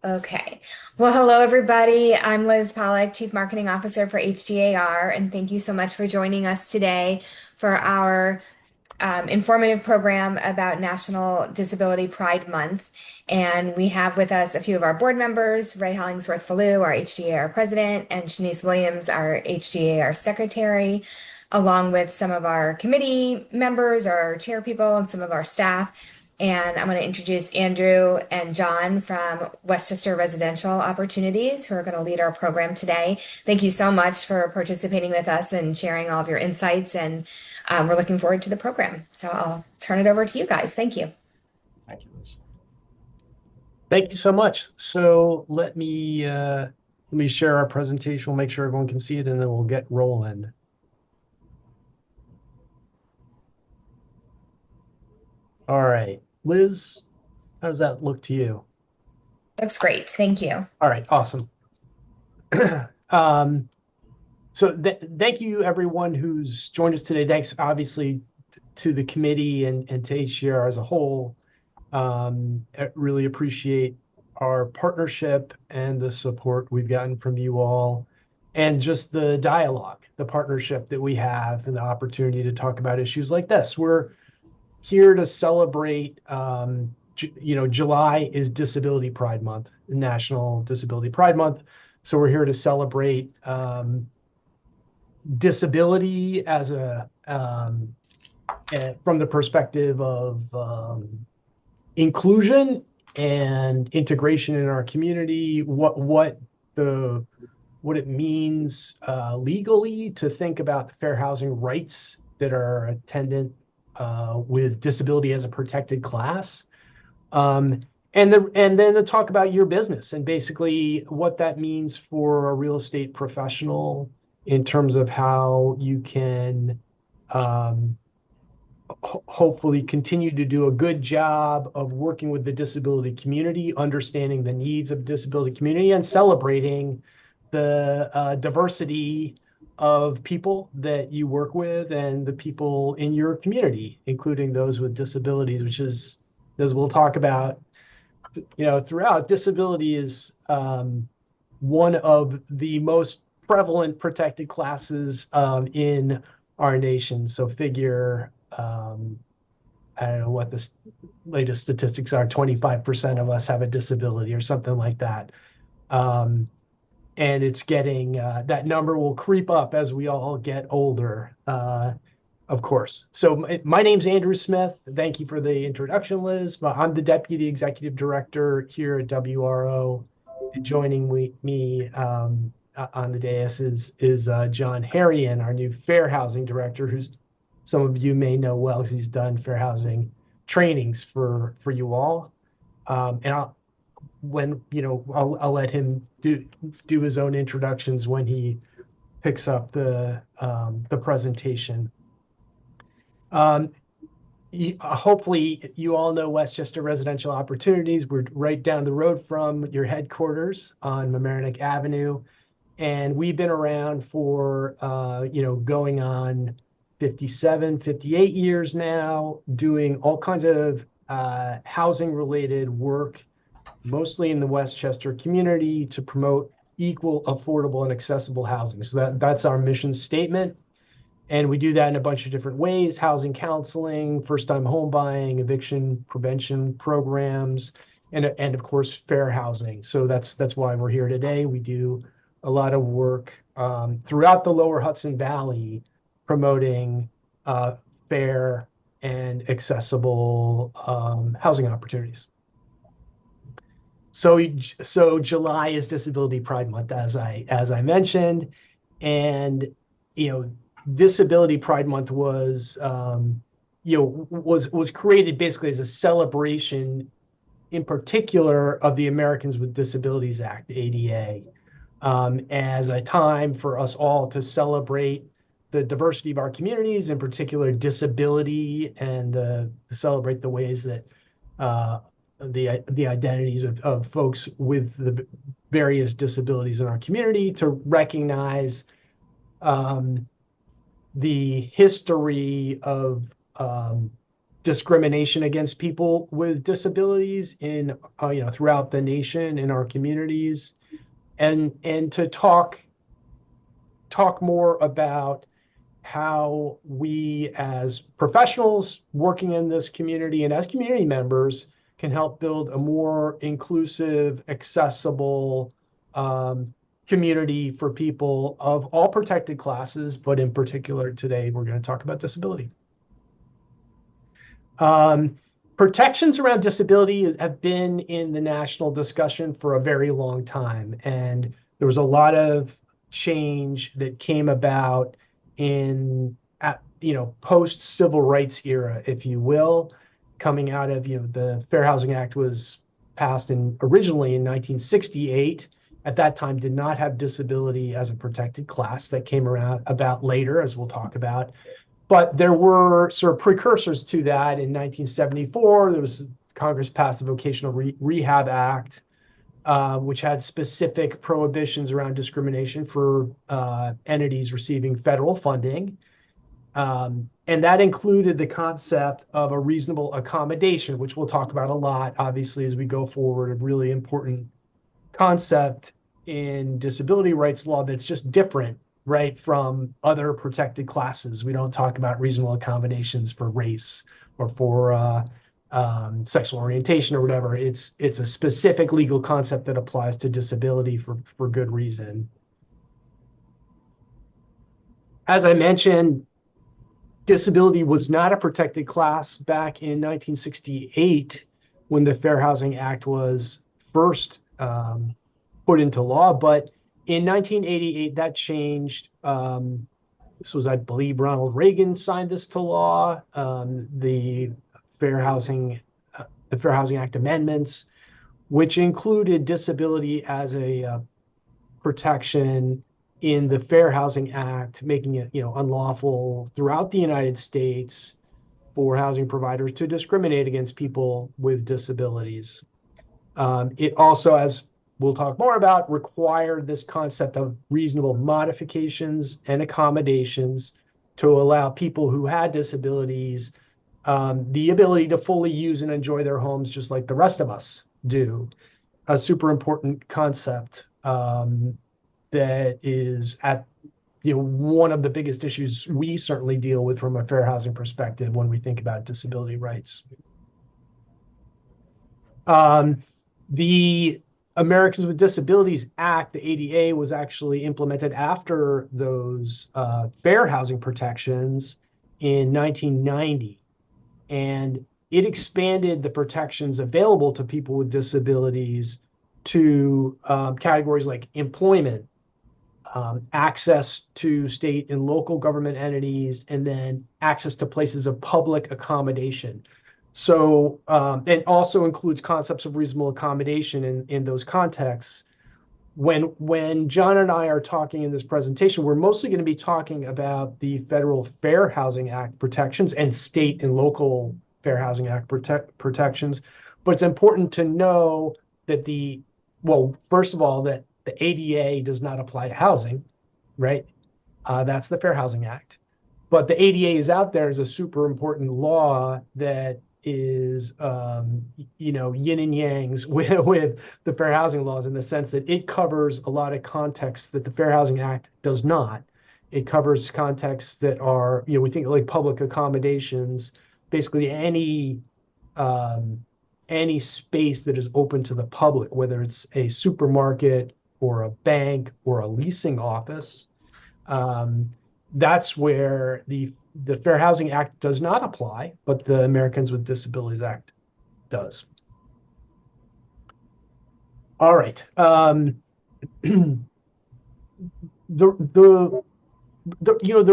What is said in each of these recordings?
Okay. Well, hello, everybody. I'm Liz Pollack, Chief Marketing Officer for HGAR, and thank you so much for joining us today for our informative program about National Disability Pride Month. And we have with us a few of our board members, Ray Hollingsworth-Fallew, our HGAR president, and Shanice Williams, our HGAR secretary, along with some of our committee members, our chair people, and some of our staff. And I'm going to introduce Andrew and John from Westchester Residential Opportunities, who are going to lead our program today. Thank you so much for participating with us and sharing all of your insights. And we're looking forward to the program. So I'll turn it over to you guys. Thank you. Thank you, Liz. Thank you so much. So let me share our presentation. We'll make sure everyone can see it, and then we'll get rolling. All right, Liz, how does that look to you? Looks great. Thank you. All right, awesome. So thank you, everyone who's joined us today. Thanks, obviously, to the committee and to HGR as a whole. I really appreciate our partnership and the support we've gotten from you all, and just the dialogue, the partnership that we have, and the opportunity to talk about issues like this. We're here to celebrate. July is Disability Pride Month, National Disability Pride Month. So we're here to celebrate disability as from the perspective of inclusion and integration in our community, what it means legally to think about the fair housing rights that are attendant with disability as a protected class, and then to talk about your business and basically what that means for a real estate professional in terms of how you can hopefully continue to do a good job of working with the disability community, understanding the needs of the disability community, and celebrating the diversity of people that you work with and the people in your community, including those with disabilities, which is, as we'll talk about, throughout, disability is one of the most prevalent protected classes in our nation. So figure, I don't know what the latest statistics are, 25% of us have a disability or something like that. And it's getting, that number will creep up as we all get older, of course. So my name's Andrew Smith. Thank you for the introduction, Liz. I'm the Deputy Executive Director here at WRO. And joining me on the dais is John Harrian, our new Fair Housing Director, who's some of you may know well because he's done fair housing trainings for you all. And I'll let him do his own introductions when he picks up the presentation. Hopefully you all know Westchester Residential Opportunities. We're right down the road from your headquarters on Mamaroneck Avenue. And we've been around for, going on 57, 58 years now, doing all kinds of housing-related work, mostly in the Westchester community, to promote equal, affordable, and accessible housing. So that's our mission statement. And we do that in a bunch of different ways: housing counseling, first-time home buying, eviction prevention programs, and of course, fair housing. So that's why we're here today. We do a lot of work throughout the lower Hudson Valley, promoting fair and accessible housing opportunities. So July is Disability Pride Month, as I mentioned, and Disability Pride Month was created basically as a celebration, in particular, of the Americans with Disabilities Act, the ADA, as a time for us all to celebrate the diversity of our communities, in particular disability, and to celebrate the ways that the identities of folks with the various disabilities in our community, to recognize the history of discrimination against people with disabilities in throughout the nation in our communities, and to talk more about how we as professionals working in this community and as community members can help build a more inclusive, accessible community for people of all protected classes, but in particular today we're going to talk about disability. Um, Protections around disability have been in the national discussion for a very long time, and there was a lot of change that came about in post civil rights era, if you will, coming out of the Fair Housing Act was passed originally in 1968. At that time, did not have disability as a protected class. That came around about later, as we'll talk about. But there were sort of precursors to that. In 1974, there was Congress passed the Vocational Rehab Act, which had specific prohibitions around discrimination for entities receiving federal funding. And that included the concept of a reasonable accommodation, which we'll talk about a lot, obviously, as we go forward, a really important concept in disability rights law that's just different, right, from other protected classes. We don't talk about reasonable accommodations for race or for sexual orientation or whatever. It's a specific legal concept that applies to disability for good reason. As I mentioned, disability was not a protected class back in 1968 when the Fair Housing Act was first put into law. But in 1988, that changed. This was, I believe, Ronald Reagan signed this to law. Fair Housing, the Fair Housing Act amendments, which included disability as a protection in the Fair Housing Act, making it unlawful throughout the United States for housing providers to discriminate against people with disabilities. It also, as we'll talk more about, required this concept of reasonable modifications and accommodations to allow people who had disabilities the ability to fully use and enjoy their homes just like the rest of us do. A super important concept that is at one of the biggest issues we certainly deal with from a fair housing perspective when we think about disability rights. The Americans with Disabilities Act, the ADA, was actually implemented after those fair housing protections in 1990. And it expanded the protections available to people with disabilities to categories like employment, access to state and local government entities, and then access to places of public accommodation. So it also includes concepts of reasonable accommodation in those contexts. When John and I are talking in this presentation, we're mostly going to be talking about the Federal Fair Housing Act protections and state and local Fair Housing Act protections. But it's important to know that first of all, that the ADA does not apply to housing, right? That's the Fair Housing Act. But the ADA is out there as a super important law that is, yin and yangs with the fair housing laws in the sense that it covers a lot of contexts that the Fair Housing Act does not. It covers contexts that are, we think like public accommodations, basically any space that is open to the public, whether it's a supermarket or a bank or a leasing office. That's where the Fair Housing Act does not apply, but the Americans with Disabilities Act does. All right. The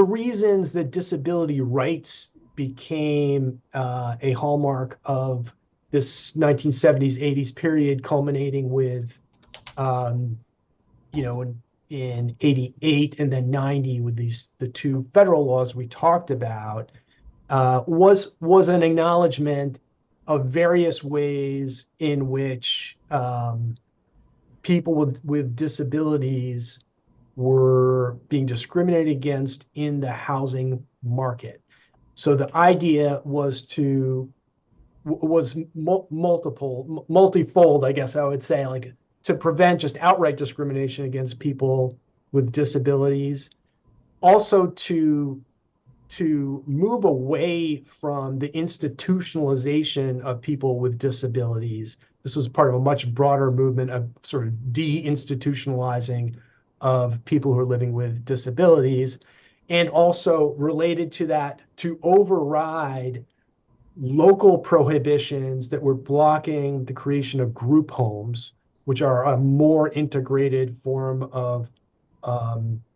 reasons that disability rights became a hallmark of this 1970s, 80s period, culminating with, in 88 and then 90 with the two federal laws we talked about, was an acknowledgement of various ways in which people with disabilities were being discriminated against in the housing market. So the idea was multifold, I guess I would say, like to prevent just outright discrimination against people with disabilities, also to move away from the institutionalization of people with disabilities. This was part of a much broader movement of sort of deinstitutionalizing of people who are living with disabilities. And also related to that, to override local prohibitions that were blocking the creation of group homes, which are a more integrated form of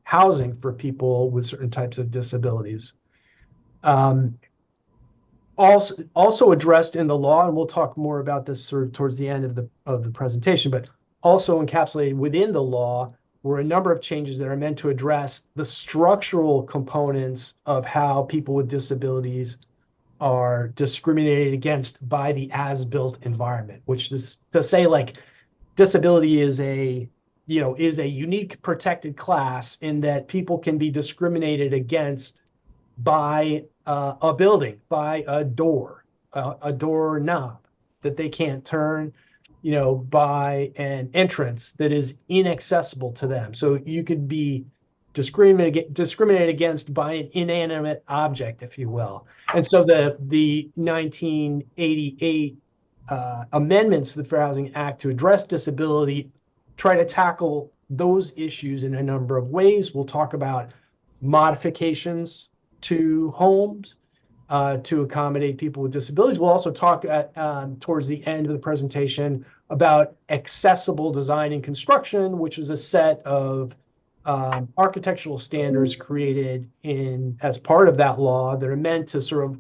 housing for people with certain types of disabilities. Um, also addressed in the law, and we'll talk more about this sort of towards the end of the presentation, but also encapsulated within the law were a number of changes that are meant to address the structural components of how people with disabilities are discriminated against by the as-built environment, which is to say, like, disability is a unique protected class in that people can be discriminated against by a building, by a door knob that they can't turn, by an entrance that is inaccessible to them. So you could be discriminated against by an inanimate object, if you will. And so the 1988 amendments to the Fair Housing Act to address disability try to tackle those issues in a number of ways. We'll talk about modifications to homes to accommodate people with disabilities. We'll also talk towards the end of the presentation about accessible design and construction, which is a set of architectural standards created as part of that law that are meant to sort of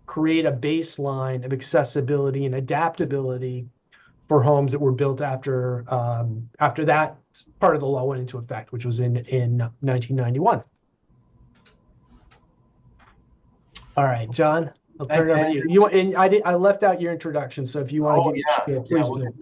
create a baseline of accessibility and adaptability for homes that were built after that part of the law went into effect, which was in 1991. All right, John, I'll turn Thanks, it over to you. Andrew. I left out your introduction, so if you want to Oh give your yeah, spiel, yeah. please do.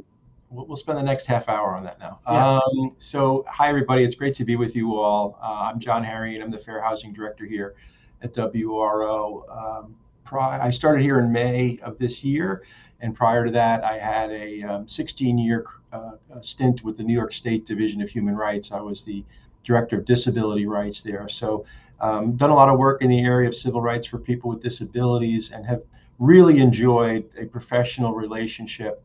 We'll spend the next half hour on that now. Yeah. So hi everybody, it's great to be with you all. I'm John Harry, and I'm the Fair Housing Director here at WRO. I started here in May of this year, and prior to that, I had a 16-year stint with the New York State Division of Human Rights. I was the Director of Disability Rights there. So done a lot of work in the area of civil rights for people with disabilities, and have really enjoyed a professional relationship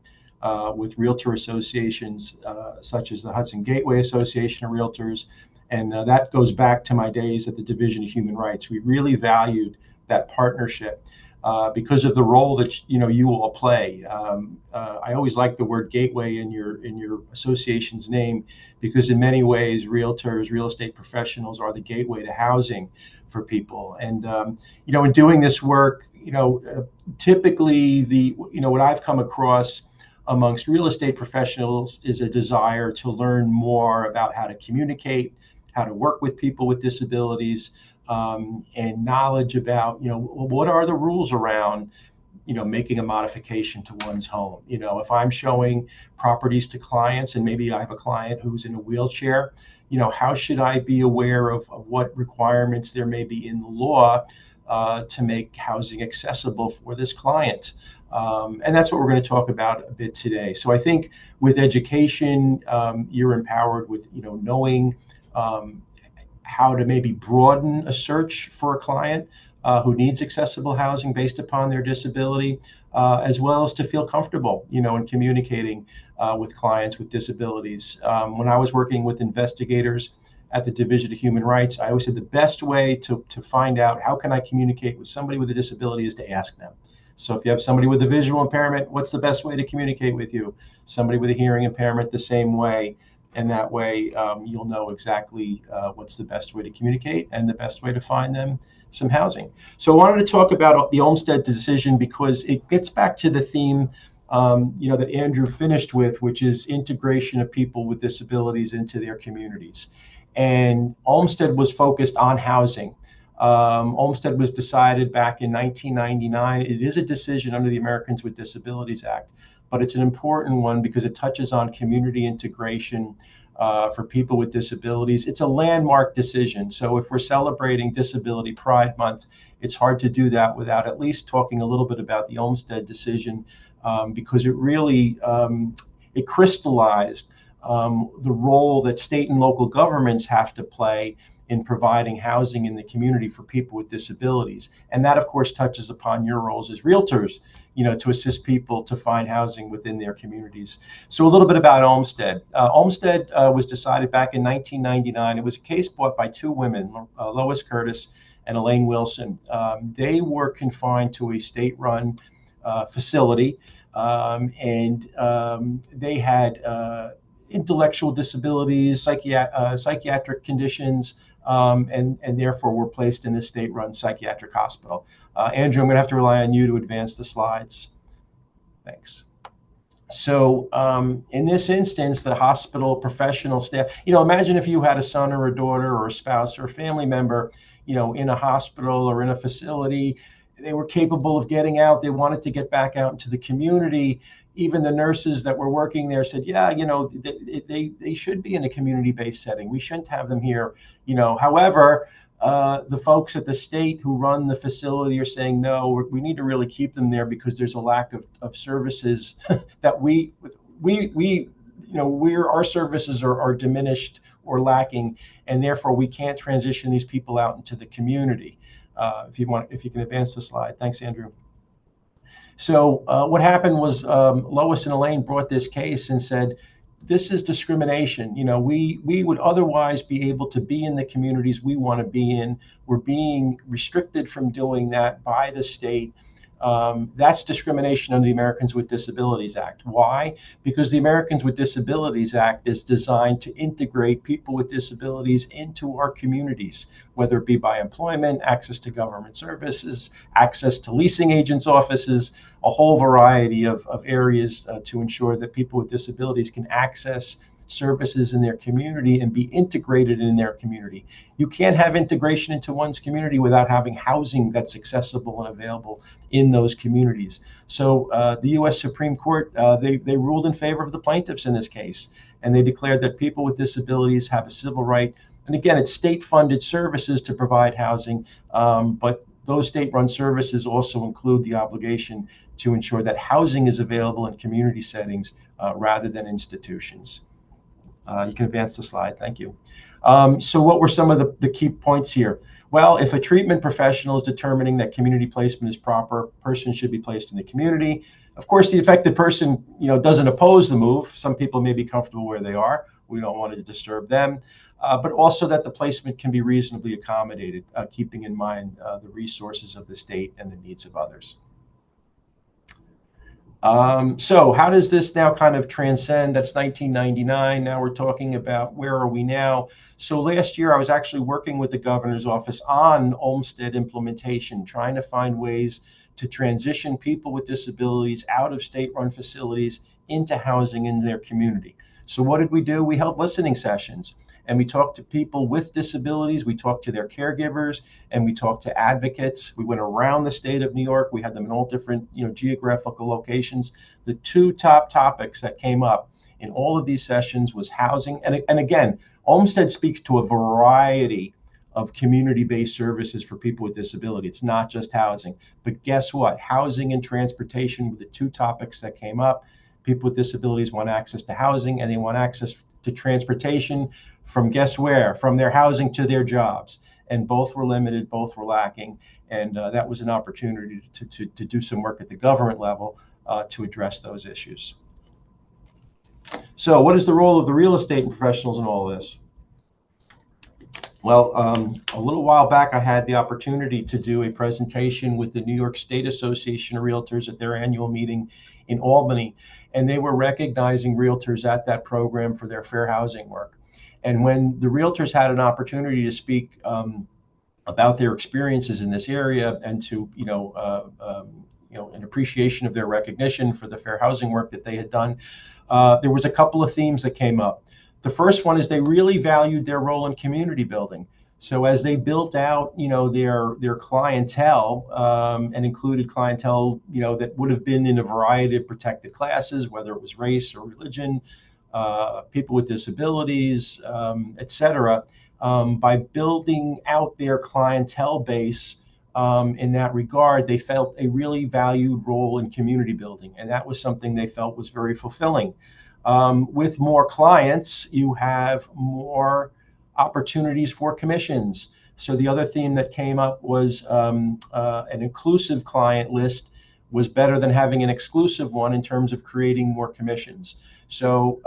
with realtor associations such as the Hudson Gateway Association of Realtors. And that goes back to my days at the Division of Human Rights. We really valued that partnership because of the role that you all play. I always like the word gateway in your association's name, because in many ways, realtors, real estate professionals are the gateway to housing for people. And in doing this work, typically what I've come across amongst real estate professionals is a desire to learn more about how to communicate, how to work with people with disabilities, and knowledge about, what are the rules around, making a modification to one's home. If I'm showing properties to clients and maybe I have a client who's in a wheelchair, how should I be aware of what requirements there may be in the law to make housing accessible for this client? And that's what we're going to talk about a bit today. So I think with education, you're empowered with knowing how to maybe broaden a search for a client who needs accessible housing based upon their disability, as well as to feel comfortable, in communicating with clients with disabilities. When I was working with investigators at the Division of Human Rights, I always said the best way to find out how can I communicate with somebody with a disability is to ask them. So if you have somebody with a visual impairment, what's the best way to communicate with you? Somebody with a hearing impairment, the same way. And that way you'll know exactly what's the best way to communicate and the best way to find them some housing. So I wanted to talk about the Olmstead decision because it gets back to the theme that Andrew finished with, which is integration of people with disabilities into their communities. And Olmstead was focused on housing. Olmstead was decided back in 1999. It is a decision under the Americans with Disabilities Act, but it's an important one because it touches on community integration for people with disabilities. It's a landmark decision. So if we're celebrating Disability Pride Month it's hard to do that without at least talking a little bit about the Olmsted decision, because it really it crystallized the role that state and local governments have to play in providing housing in the community for people with disabilities. And that, of course, touches upon your roles as realtors, to assist people to find housing within their communities. So a little bit about Olmsted. Olmsted was decided back in 1999. It was a case brought by two women, Lois Curtis and Elaine Wilson. They were confined to a state-run facility, and they had intellectual disabilities, psychiatric conditions, and therefore were placed in the state-run psychiatric hospital. Andrew, I'm going to have to rely on you to advance the slides. Thanks. So in this instance, the hospital professional staff, imagine if you had a son or a daughter or a spouse or a family member, in a hospital or in a facility. They were capable of getting out. They wanted to get back out into the community. Even the nurses that were working there said, yeah, they should be in a community-based setting. We shouldn't have them here. However, the folks at the state who run the facility are saying, no, we need to really keep them there because there's a lack of services that our services are diminished or lacking, and therefore we can't transition these people out into the community. If you can advance the slide. Thanks, Andrew. So what happened was Lois and Elaine brought this case and said, this is discrimination. We would otherwise be able to be in the communities we want to be in. We're being restricted from doing that by the state. That's discrimination under the Americans with Disabilities Act. Why? Because the Americans with Disabilities Act is designed to integrate people with disabilities into our communities, whether it be by employment, access to government services, access to leasing agents' offices, a whole variety of areas to ensure that people with disabilities can access services in their community and be integrated in their community. You can't have integration into one's community without having housing that's accessible and available in those communities. So the U.S. Supreme Court, they ruled in favor of the plaintiffs in this case, and they declared that people with disabilities have a civil right. And again, it's state-funded services to provide housing, but those state-run services also include the obligation to ensure that housing is available in community settings rather than institutions. You can advance the slide. Thank you. So what were some of the key points here? Well, if a treatment professional is determining that community placement is proper, person should be placed in the community. Of course, the affected person, doesn't oppose the move. Some people may be comfortable where they are. We don't want to disturb them. But also that the placement can be reasonably accommodated, keeping in mind the resources of the state and the needs of others. So how does this now kind of transcend? That's 1999. Now we're talking about where are we now? So last year I was actually working with the governor's office on Olmsted implementation, trying to find ways to transition people with disabilities out of state-run facilities into housing in their community. So what did we do? We held listening sessions. And we talked to people with disabilities, we talked to their caregivers, and we talked to advocates. We went around the state of New York. We had them in all different geographical locations. The two top topics that came up in all of these sessions was housing. And again, Olmsted speaks to a variety of community-based services for people with disability. It's not just housing. But guess what? Housing and transportation were the two topics that came up. People with disabilities want access to housing, and they want access to transportation from guess where? From their housing to their jobs. And both were limited, both were lacking. And that was an opportunity to do some work at the government level to address those issues. So what is the role of the real estate professionals in all this? Well, a little while back, I had the opportunity to do a presentation with the New York State Association of Realtors at their annual meeting in Albany. And they were recognizing realtors at that program for their fair housing work. And when the realtors had an opportunity to speak about their experiences in this area and to, an appreciation of their recognition for the fair housing work that they had done, there was a couple of themes that came up. The first one is they really valued their role in community building. So as they built out, their clientele and included clientele, that would have been in a variety of protected classes, whether it was race or religion, people with disabilities, et cetera, by building out their clientele base, in that regard. They felt a really valued role in community building, and that was something they felt was very fulfilling. With more clients, you have more opportunities for commissions. So the other theme that came up was an inclusive client list was better than having an exclusive one in terms of creating more commissions. So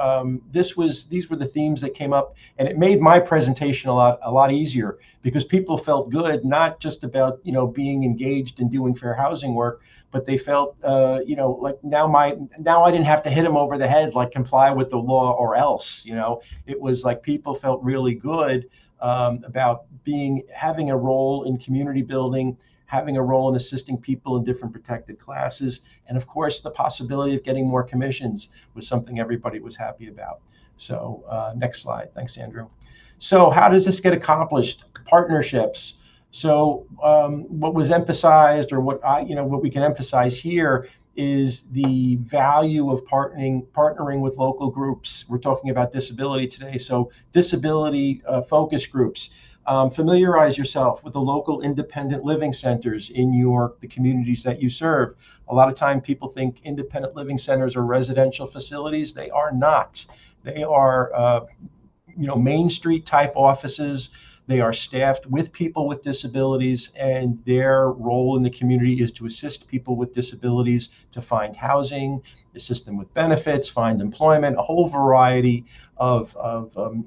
these were the themes that came up, and it made my presentation a lot easier because people felt good, not just about being engaged in doing fair housing work, but they felt like now I didn't have to hit them over the head like comply with the law or else. It was like people felt really good about having a role in community building, having a role in assisting people in different protected classes, and of course the possibility of getting more commissions was something everybody was happy about. So next slide. Thanks, Andrew. So how does this get accomplished? Partnerships. So what was emphasized, or what we can emphasize here, is the value of partnering with local groups. We're talking about disability today, so disability focus groups. Familiarize yourself with the local independent living centers in the communities that you serve. A lot of time people think independent living centers are residential facilities. They are not. They are Main Street type offices. They are staffed with people with disabilities, and their role in the community is to assist people with disabilities to find housing, assist them with benefits, find employment, a whole variety of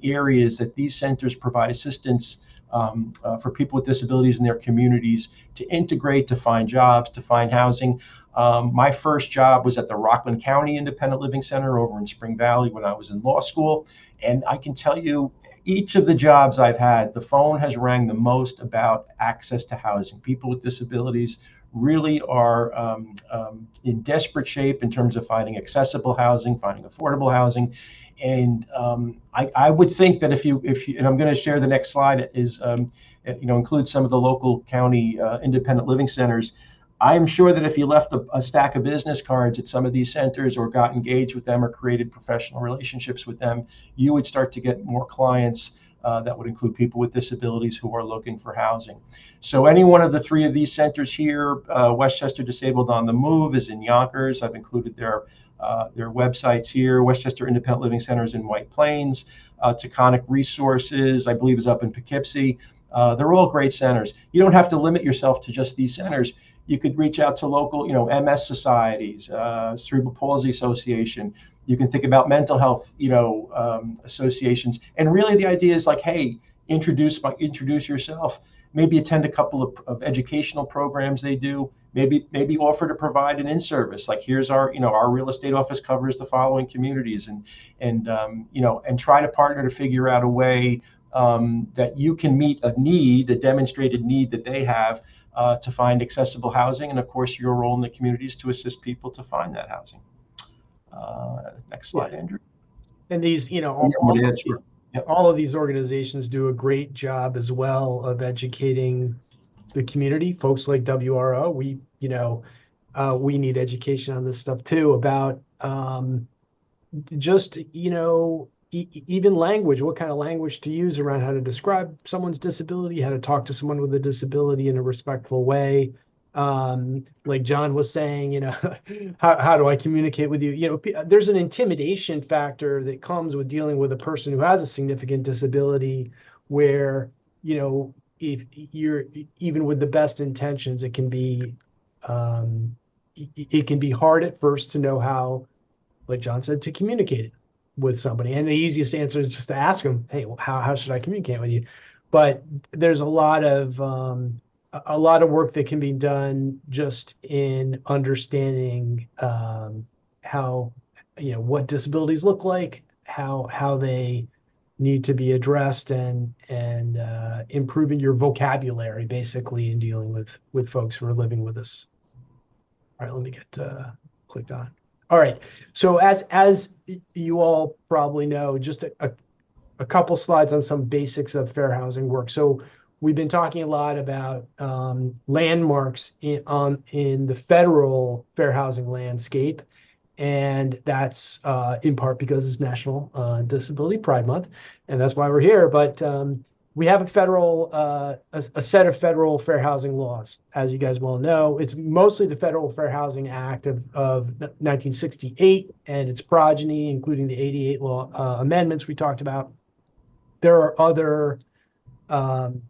areas that these centers provide assistance for people with disabilities in their communities to integrate, to find jobs, to find housing. My first job was at the Rockland County Independent Living Center over in Spring Valley when I was in law school. And I can tell you, each of the jobs I've had, the phone has rang the most about access to housing. People with disabilities really are in desperate shape in terms of finding accessible housing, finding affordable housing. And I would think that if you, and I'm going to share the next slide, is include some of the local county independent living centers. I'm sure that if you left a stack of business cards at some of these centers or got engaged with them or created professional relationships with them, you would start to get more clients that would include people with disabilities who are looking for housing. So any one of the three of these centers here, Westchester Disabled on the Move is in Yonkers. I've included their websites here. Westchester Independent Living Centers in White Plains. Taconic Resources, I believe, is up in Poughkeepsie. They're all great centers. You don't have to limit yourself to just these centers. You could reach out to local, MS societies, Cerebral Palsy Association. You can think about mental health, associations. And really, the idea is like, hey, introduce yourself. Maybe attend a couple of educational programs they do. Maybe offer to provide an in-service. Like, here's our real estate office covers the following communities, and try to partner to figure out a way that you can meet a demonstrated need that they have. To find accessible housing, and of course your role in the community is to assist people to find that housing. Next slide, Yeah. Andrew. And these, Sure. Yep. all of these organizations do a great job as well of educating the community. Folks like WRO, we need education on this stuff too about just even language, what kind of language to use around how to describe someone's disability, how to talk to someone with a disability in a respectful way. Like John was saying, how do I communicate with you? There's an intimidation factor that comes with dealing with a person who has a significant disability where, if you're even with the best intentions, it can be hard at first to know how, like John said, to communicate it with somebody. And the easiest answer is just to ask them, hey, how should I communicate with you? But there's a lot of work that can be done just in understanding how, what disabilities look like, how they need to be addressed, and improving your vocabulary basically in dealing with folks who are living with us. All right, let me get clicked on. All right. So as you all probably know, just a couple slides on some basics of fair housing work. So we've been talking a lot about landmarks in the federal fair housing landscape, and that's in part because it's National Disability Pride Month, and that's why we're here. But we have a set of federal fair housing laws, as you guys well know. It's mostly the Federal Fair Housing Act of 1968 and its progeny, including the 88 law amendments we talked about. There are other um,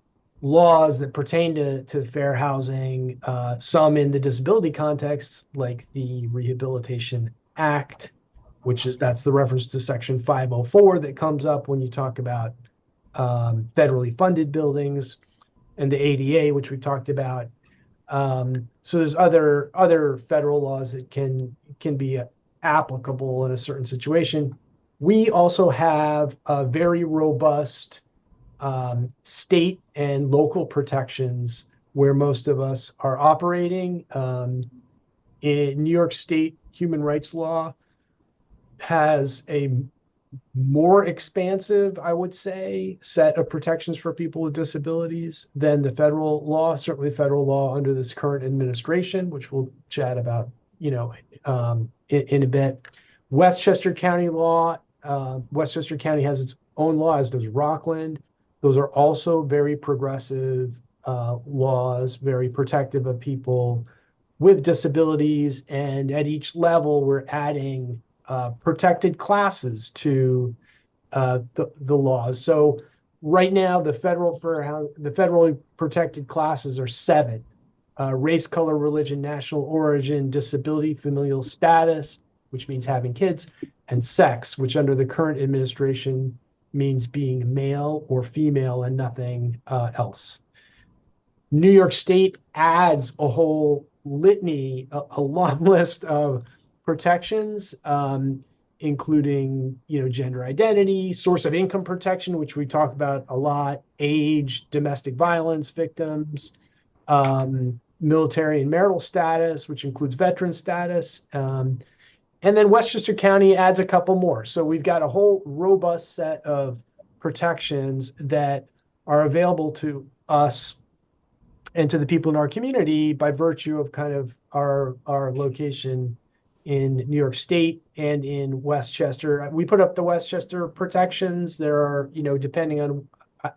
laws that pertain to fair housing, some in the disability context, like the Rehabilitation Act, that's the reference to Section 504 that comes up when you talk about federally funded buildings, and the ADA, which we talked about. So there's other federal laws that can be applicable in a certain situation. We also have a very robust state and local protections where most of us are operating. In New York State, human rights law has a more expansive, I would say, set of protections for people with disabilities than the federal law, certainly federal law under this current administration, which we'll chat about, in a bit. Westchester County law, Westchester County has its own law, as does Rockland. Those are also very progressive laws, very protective of people with disabilities. And at each level, we're adding protected classes to the laws. So right now, the federally protected classes are seven: race, color, religion, national origin, disability, familial status, which means having kids, and sex, which under the current administration means being male or female and nothing else. New York State adds a whole litany, a long list of protections, including gender identity, source of income protection, which we talk about a lot, age, domestic violence victims, military and marital status, which includes veteran status. And then Westchester County adds a couple more. So we've got a whole robust set of protections that are available to us and to the people in our community by virtue of kind of our location in New York State and in Westchester. We put up the Westchester protections. There are, depending on,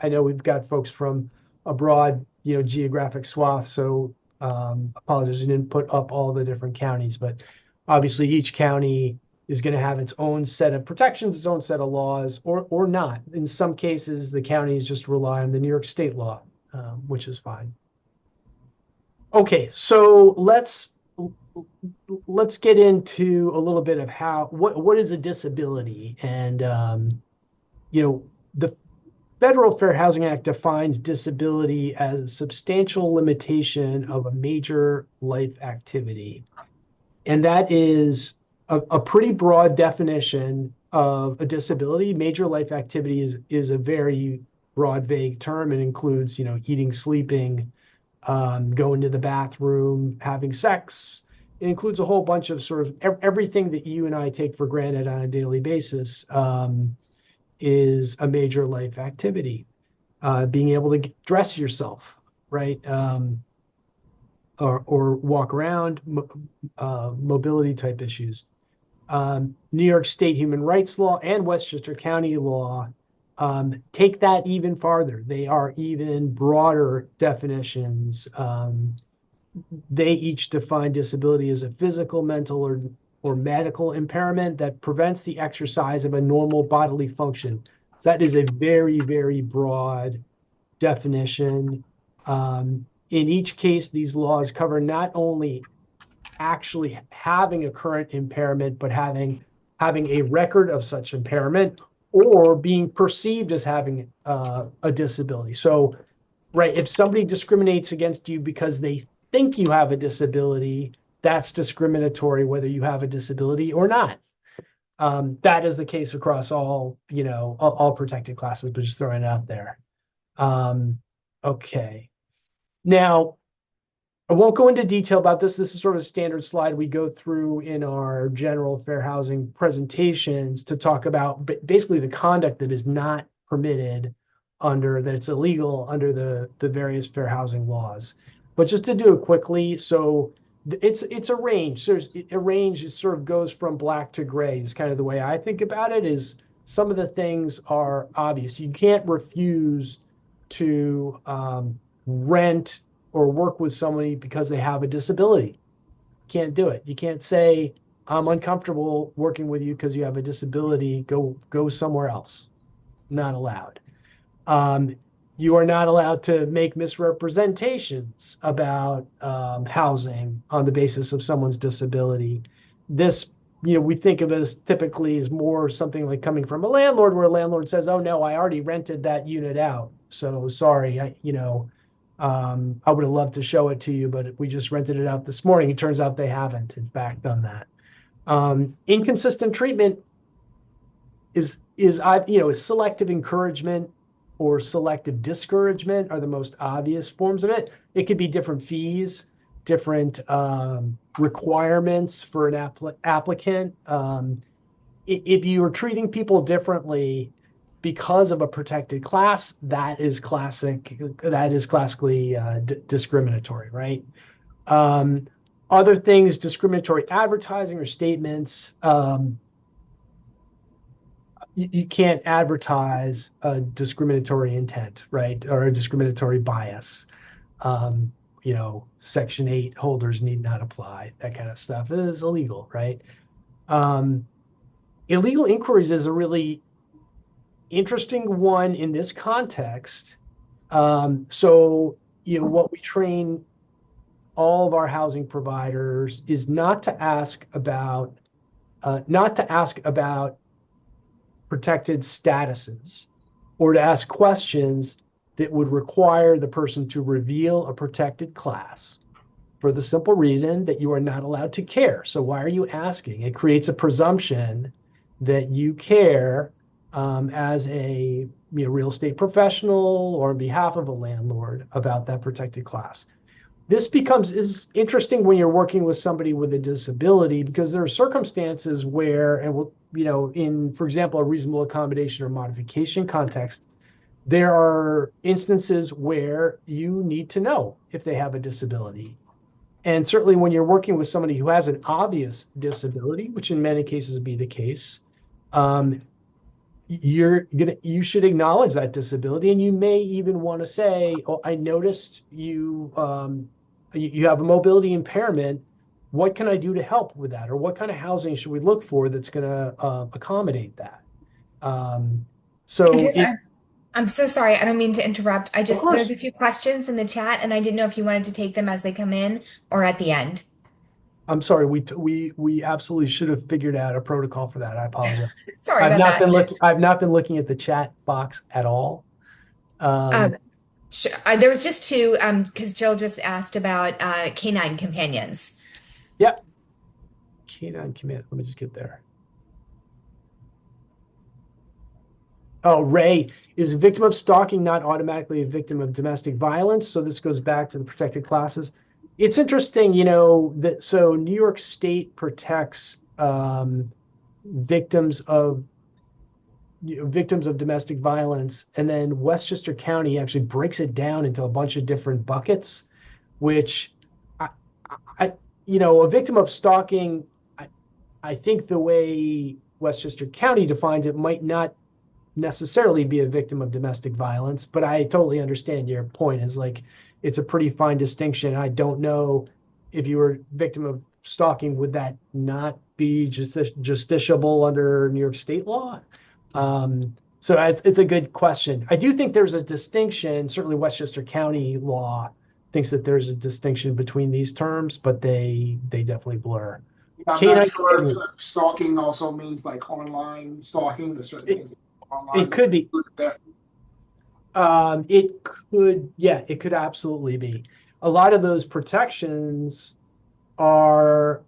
I know we've got folks from a broad, geographic swath. So apologies, I didn't put up all the different counties, but obviously each county is going to have its own set of protections, its own set of laws, or not. In some cases, the counties just rely on the New York State law, which is fine. Okay, so let's get into a little bit of what is a disability. And the Federal Fair Housing Act defines disability as a substantial limitation of a major life activity, and that is a pretty broad definition of a disability. Major life activity is a very broad, vague term. It includes eating, sleeping, going to the bathroom, having sex. It includes a whole bunch of sort of everything that you and I take for granted on a daily basis, is a major life activity. Being able to dress yourself, right? Or walk around, mobility type issues. New York State human rights law and Westchester County law take that even farther. They are even broader definitions. They each define disability as a physical, mental, or medical impairment that prevents the exercise of a normal bodily function. So that is a very, very broad definition. In each case, these laws cover not only actually having a current impairment, but having a record of such impairment or being perceived as having a disability. So, right, if somebody discriminates against you because they think you have a disability, that's discriminatory whether you have a disability or not. That is the case across all protected classes, but just throwing it out there. Okay. Now, I won't go into detail about this. This is sort of a standard slide we go through in our general fair housing presentations to talk about basically the conduct that is not permitted that it's illegal under the various fair housing laws. But just to do it quickly, so it's a range. So a range sort of goes from black to gray is kind of the way I think about it. Is some of the things are obvious. You can't refuse to rent or work with somebody because they have a disability. Can't do it. You can't say, I'm uncomfortable working with you because you have a disability. Go somewhere else. Not allowed. Um, you are not allowed to make misrepresentations about housing on the basis of someone's disability. This, we think of it as typically as more something like coming from a landlord, where a landlord says, "Oh no, I already rented that unit out. So sorry, I would have loved to show it to you, but we just rented it out this morning." It turns out they haven't, in fact, done that. Inconsistent treatment is selective encouragement or selective discouragement are the most obvious forms of it. It could be different fees, different requirements for an applicant. If you are treating people differently because of a protected class, that is classically discriminatory, right? Um, Other things, discriminatory advertising or statements. You can't advertise a discriminatory intent, right? Or a discriminatory bias. Um, Section 8 holders need not apply. That kind of stuff is illegal, right? Um, Illegal inquiries is a really interesting one in this context. What we train all of our housing providers is not to ask about protected statuses or to ask questions that would require the person to reveal a protected class for the simple reason that you are not allowed to care. So why are you asking? It creates a presumption that you care as a real estate professional or on behalf of a landlord about that protected class. This is interesting when you're working with somebody with a disability, because there are circumstances where, and in, for example, a reasonable accommodation or modification context, there are instances where you need to know if they have a disability. And certainly when you're working with somebody who has an obvious disability, which in many cases would be the case, um, you should acknowledge that disability, and you may even want to say, "Oh, I noticed you have a mobility impairment. What can I do to help with that? Or what kind of housing should we look for that's going to accommodate that?" Um, so it, I'm so sorry. I don't mean to interrupt. of There's course, a few questions in the chat, and I didn't know if you wanted to take them as they come in or at the end. I'm sorry. We absolutely should have figured out a protocol for that. I apologize. Sorry about that. I've not been looking at the chat box at all. Um, Um, there was just two, because Jill just asked about canine companions. yeah, canine command. Let me just get there. Oh, Ray is a victim of stalking, not automatically a victim of domestic violence. So this goes back to the protected classes. It's interesting, that so New York State protects victims of victims of domestic violence, and then Westchester County actually breaks it down into a bunch of different buckets, which I, a victim of stalking, I think the way Westchester County defines it might not necessarily be a victim of domestic violence, but I totally understand your point. Is like it's a pretty fine distinction. I don't know if you were a victim of stalking, would that not be justiciable under New York State law? So it's a good question. I do think there's a distinction. Certainly, Westchester County law thinks that there's a distinction between these terms, but they definitely blur. I'm not Canine sure companion. if stalking also means like online stalking. There's certain It, things online it could be. there. It could absolutely be. A lot of those protections are,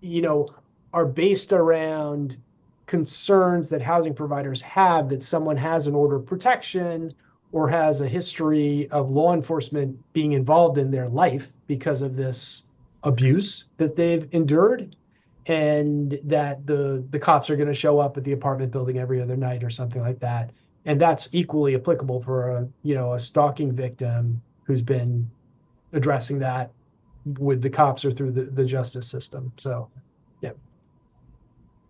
you know, are based around concerns that housing providers have that someone has an order of protection or has a history of law enforcement being involved in their life because of this abuse that they've endured, and that the cops are going to show up at the apartment building every other night or something like that. And that's equally applicable for a stalking victim who's been addressing that with the cops or through the justice system. So, yeah.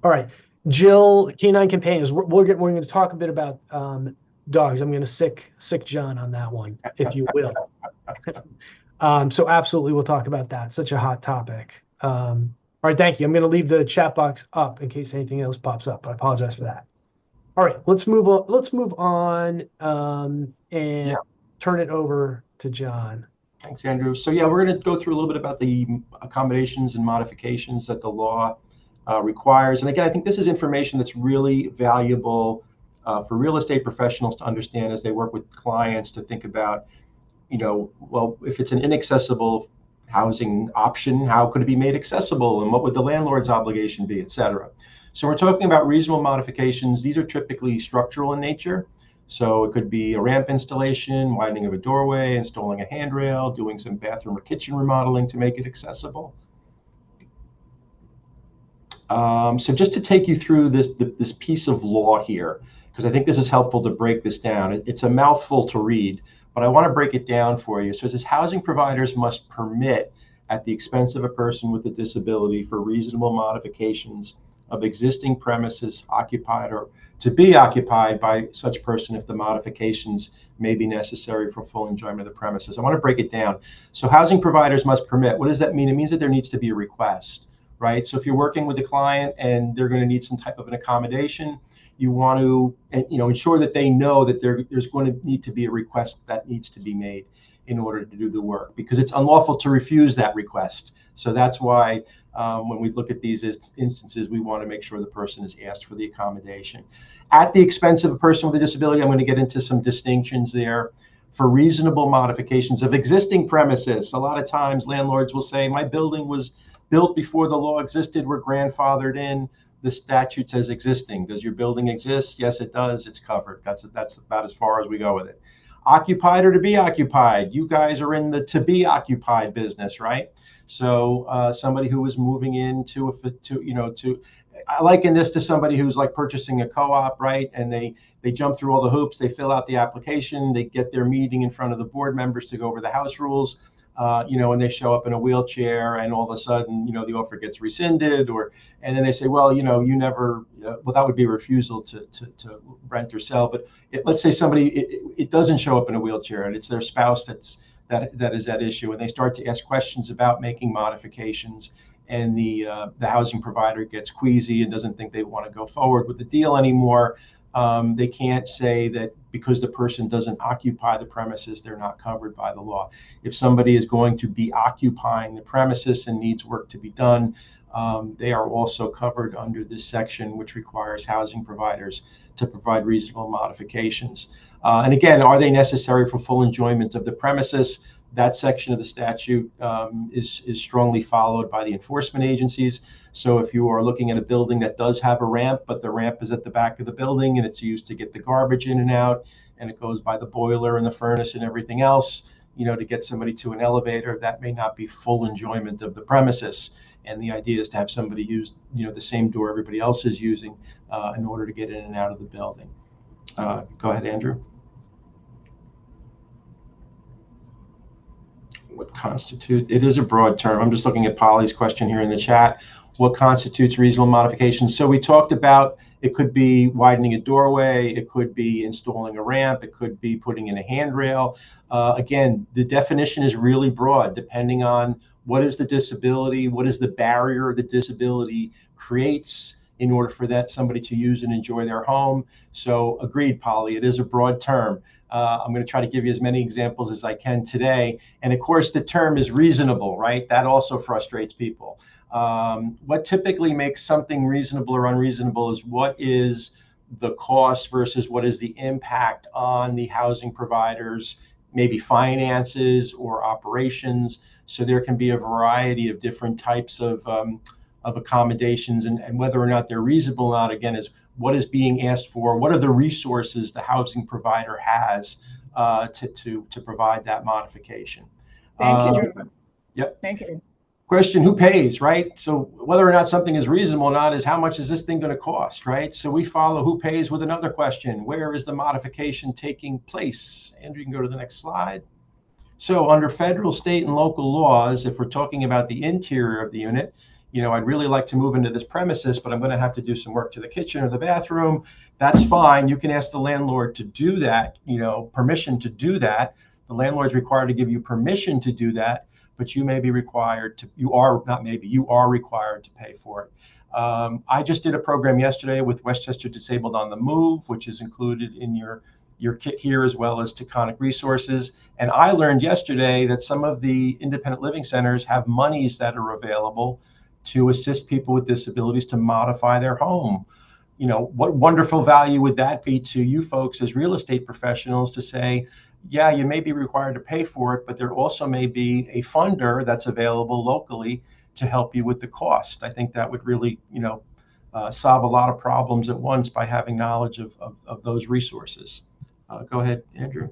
All right, Jill, canine companions. We're going to talk a bit about dogs. I'm going to sick John on that one, if you will. So absolutely, we'll talk about that. Such a hot topic. All right, thank you. I'm going to leave the chat box up in case anything else pops up. I apologize for that. All right, let's move on. Let's move on and Yeah. turn it over to John. Thanks, Andrew. So yeah, we're going to go through a little bit about the accommodations and modifications that the law requires. And again, I think this is information that's really valuable for real estate professionals to understand as they work with clients to think about, well, if it's an inaccessible housing option, how could it be made accessible, and what would the landlord's obligation be, et cetera. So we're talking about reasonable modifications. These are typically structural in nature. So it could be a ramp installation, widening of a doorway, installing a handrail, doing some bathroom or kitchen remodeling to make it accessible. So just to take you through this piece of law here, because I think this is helpful to break this down. It's a mouthful to read, but I want to break it down for you. So it says housing providers must permit at the expense of a person with a disability for reasonable modifications of existing premises occupied or to be occupied by such person if the modifications may be necessary for full enjoyment of the premises. I want to break it down. So housing providers must permit. What does that mean? It means that there needs to be a request, right? So if you're working with a client and they're going to need some type of an accommodation, you want to ensure that they know that there's going to need to be a request that needs to be made in order to do the work, because it's unlawful to refuse that request. So that's why when we look at these instances, we want to make sure the person is asked for the accommodation. At the expense of a person with a disability, I'm going to get into some distinctions there. For reasonable modifications of existing premises, a lot of times landlords will say, my building was built before the law existed, we're grandfathered in. The statute says existing. Does your building exist? Yes, it does. It's covered. That's about as far as we go with it. Occupied or to be occupied. You guys are in the to be occupied business, right? So somebody who is moving into I liken this to somebody who's like purchasing a co-op, right? And they jump through all the hoops, they fill out the application, they get their meeting in front of the board members to go over the house rules. And they show up in a wheelchair, and all of a sudden, the offer gets rescinded, and then they say, well, you never, well, that would be a refusal to rent or sell. But let's say somebody, it doesn't show up in a wheelchair, and it's their spouse that is at issue, and they start to ask questions about making modifications, and the housing provider gets queasy and doesn't think they want to go forward with the deal anymore. They can't say that because the person doesn't occupy the premises, they're not covered by the law. If somebody is going to be occupying the premises and needs work to be done, they are also covered under this section, which requires housing providers to provide reasonable modifications. And again, are they necessary for full enjoyment of the premises? That section of the statute is strongly followed by the enforcement agencies. So if you are looking at a building that does have a ramp, but the ramp is at the back of the building and it's used to get the garbage in and out, and it goes by the boiler and the furnace and everything else, to get somebody to an elevator, that may not be full enjoyment of the premises. And the idea is to have somebody use, the same door everybody else is using in order to get in and out of the building. Go ahead, Andrew. What constitutes, it is a broad term. I'm just looking at Polly's question here in the chat. What constitutes reasonable modifications? So we talked about it could be widening a doorway, it could be installing a ramp, it could be putting in a handrail. Again, the definition is really broad depending on what is the disability, what is the barrier the disability creates in order for that somebody to use and enjoy their home. So agreed, Polly, it is a broad term. I'm going to try to give you as many examples as I can today. And of course, the term is reasonable, right? That also frustrates people. What typically makes something reasonable or unreasonable is what is the cost versus what is the impact on the housing providers, maybe finances or operations. So there can be a variety of different types of accommodations, and whether or not they're reasonable or not, again, is what is being asked for, what are the resources the housing provider has to provide that modification. Thank you, John. Yep. Thank you. Question, who pays, right? So whether or not something is reasonable or not is how much is this thing going to cost, right? So we follow who pays with another question. Where is the modification taking place? Andrew, you can go to the next slide. So under federal, state, and local laws, if we're talking about the interior of the unit, I'd really like to move into this premises, but I'm going to have to do some work to the kitchen or the bathroom. That's fine. You can ask the landlord to do that, permission to do that. The landlord's required to give you permission to do that, but you may be required to, you are not maybe, you are required to pay for it. I just did a program yesterday with Westchester Disabled on the Move, which is included in your kit here, as well as Taconic Resources. And I learned yesterday that some of the independent living centers have monies that are available to assist people with disabilities to modify their home. What wonderful value would that be to you folks as real estate professionals to say, yeah, you may be required to pay for it, but there also may be a funder that's available locally to help you with the cost. I think that would really, solve a lot of problems at once by having knowledge of those resources. Go ahead, Andrew.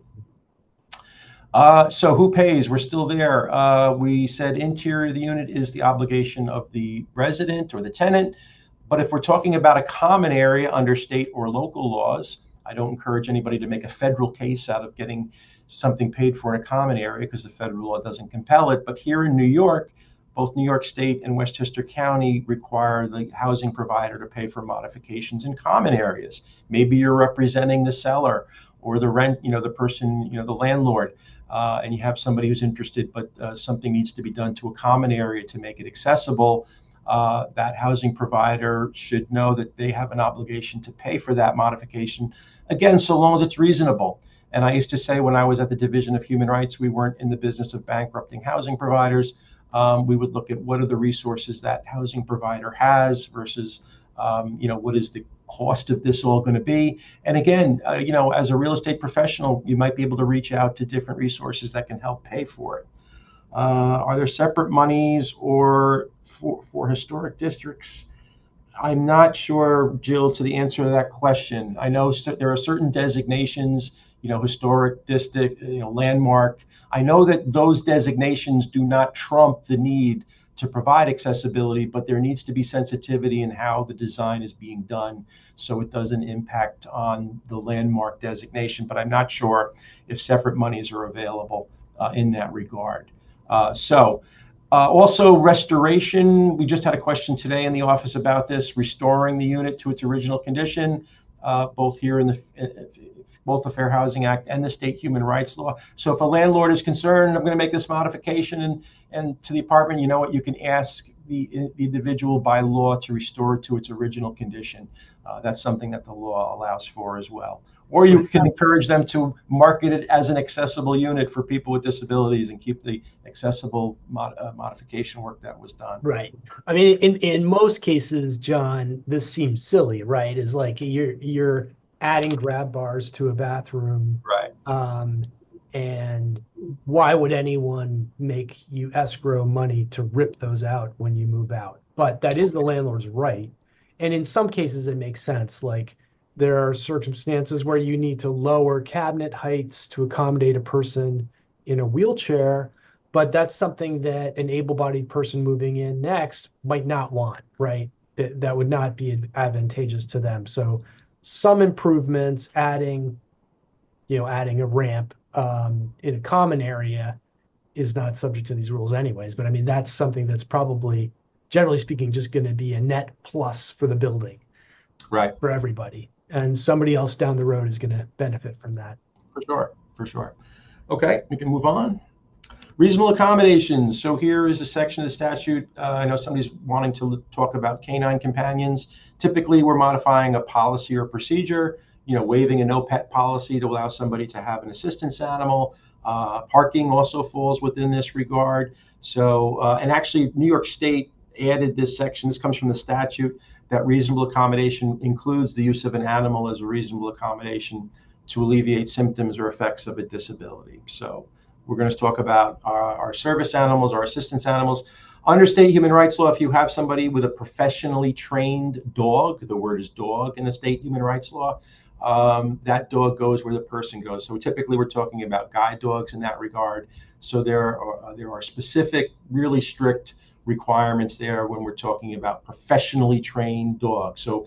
So who pays? We're still there. We said interior of the unit is the obligation of the resident or the tenant. But if we're talking about a common area under state or local laws, I don't encourage anybody to make a federal case out of getting something paid for in a common area because the federal law doesn't compel it. But here in New York, both New York State and Westchester County require the housing provider to pay for modifications in common areas. Maybe you're representing the seller or the rent, the person, the landlord, and you have somebody who's interested, but something needs to be done to a common area to make it accessible. That housing provider should know that they have an obligation to pay for that modification. Again, so long as it's reasonable. And I used to say when I was at the Division of Human Rights, we weren't in the business of bankrupting housing providers. We would look at what are the resources that housing provider has versus, what is the cost of this all going to be? And again, as a real estate professional, you might be able to reach out to different resources that can help pay for it. Are there separate monies or for historic districts? I'm not sure, Jill, to the answer to that question. I know there are certain designations, historic district, landmark. I know that those designations do not trump the need to provide accessibility, but there needs to be sensitivity in how the design is being done so it doesn't impact on the landmark designation. But I'm not sure if separate monies are available in that regard. Also restoration, we just had a question today in the office about this, restoring the unit to its original condition, both here in both the Fair Housing Act and the state human rights law. So if a landlord is concerned, I'm going to make this modification and to the apartment, you know what, you can ask the individual by law to restore it to its original condition. That's something that the law allows for as well. Or you can encourage them to market it as an accessible unit for people with disabilities and keep the accessible modification work that was done. Right. I mean, in most cases, John, this seems silly, right? Is like you're adding grab bars to a bathroom. Right. And why would anyone make you escrow money to rip those out when you move out? But that is the landlord's right. And in some cases, it makes sense. Like there are circumstances where you need to lower cabinet heights to accommodate a person in a wheelchair, but that's something that an able-bodied person moving in next might not want, right? That would not be advantageous to them. So some improvements, adding a ramp in a common area is not subject to these rules anyways. But I mean, that's something that's probably, generally speaking, just going to be a net plus for the building, right? For everybody. And somebody else down the road is going to benefit from that. For sure. Okay, we can move on. Reasonable accommodations. So here is a section of the statute. I know somebody's wanting to talk about canine companions. Typically, we're modifying a policy or procedure, waiving a no pet policy to allow somebody to have an assistance animal. Parking also falls within this regard. So, and actually, New York State added this section. This comes from the statute that reasonable accommodation includes the use of an animal as a reasonable accommodation to alleviate symptoms or effects of a disability. So we're going to talk about our service animals, our assistance animals. Under state human rights law, if you have somebody with a professionally trained dog, the word is dog in the state human rights law, that dog goes where the person goes. So typically we're talking about guide dogs in that regard. So there are specific, really strict requirements there when we're talking about professionally trained dogs. So,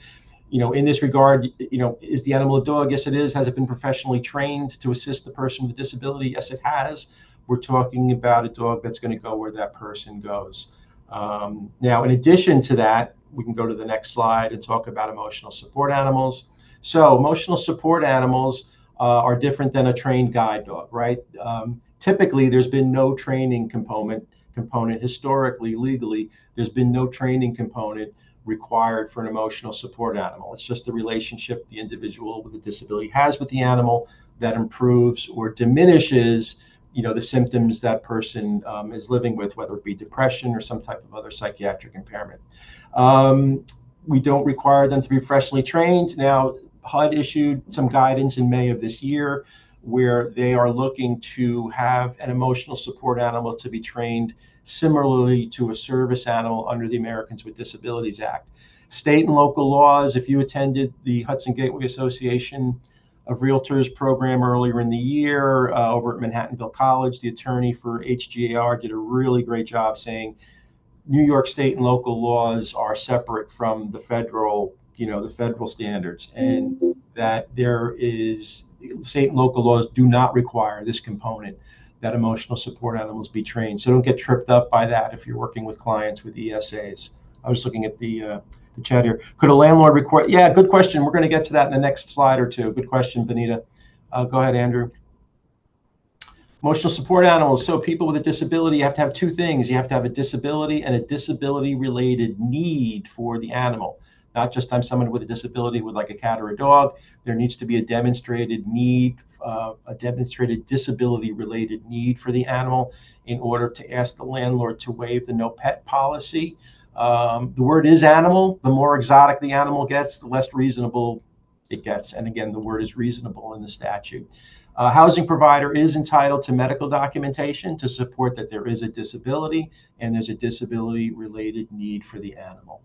in this regard, is the animal a dog? Yes, it is. Has it been professionally trained to assist the person with disability? Yes, it has. We're talking about a dog that's going to go where that person goes. Now, in addition to that, we can go to the next slide and talk about emotional support animals. So emotional support animals are different than a trained guide dog, right? Typically, there's been no training component historically, legally, there's been no training component required for an emotional support animal. It's just the relationship the individual with a disability has with the animal that improves or diminishes the symptoms that person is living with, whether it be depression or some type of other psychiatric impairment. We don't require them to be professionally trained. Now, HUD issued some guidance in May of this year where they are looking to have an emotional support animal to be trained similarly to a service animal under the Americans with Disabilities Act. State and local laws, if you attended the Hudson Gateway Association of Realtors program earlier in the year over at Manhattanville College, the attorney for HGAR did a really great job saying New York state and local laws are separate from the federal standards, and that there is state and local laws do not require this component that emotional support animals be trained. So don't get tripped up by that if you're working with clients with ESAs. I was looking at the chat here. Could a landlord require? Yeah, good question. We're going to get to that in the next slide or two. Good question, Benita. Go ahead, Andrew. Emotional support animals. So people with a disability, you have to have two things. You have to have a disability and a disability-related need for the animal. Not just I'm someone with a disability with like a cat or a dog. There needs to be a demonstrated need, a demonstrated disability-related need for the animal in order to ask the landlord to waive the no pet policy. The word is animal. The more exotic the animal gets, the less reasonable it gets. And again, the word is reasonable in the statute. A housing provider is entitled to medical documentation to support that there is a disability and there's a disability-related need for the animal.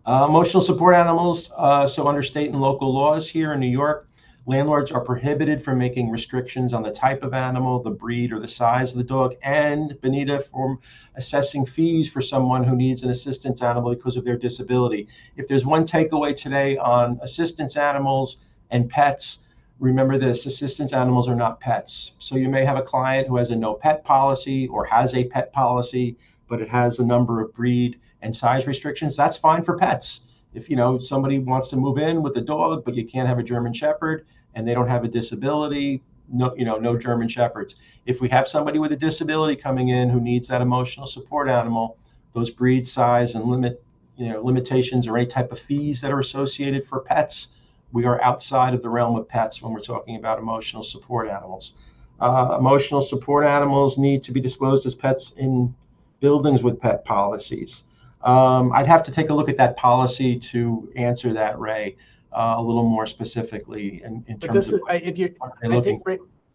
Emotional support animals. So under state and local laws here in New York, landlords are prohibited from making restrictions on the type of animal, the breed, or the size of the dog, and, Benita, from assessing fees for someone who needs an assistance animal because of their disability. If there's one takeaway today on assistance animals and pets, remember this: assistance animals are not pets. So you may have a client who has a no pet policy or has a pet policy, but it has a number of breed and size restrictions. That's fine for pets. If somebody wants to move in with a dog, but you can't have a German Shepherd and they don't have a disability, no German Shepherds. If we have somebody with a disability coming in who needs that emotional support animal, those breed, size, and limitations or any type of fees that are associated for pets, we are outside of the realm of pets when we're talking about emotional support animals. Emotional support animals need to be disclosed as pets in buildings with pet policies. I'd have to take a look at that policy to answer that, Ray, a little more specifically in terms of if you, I think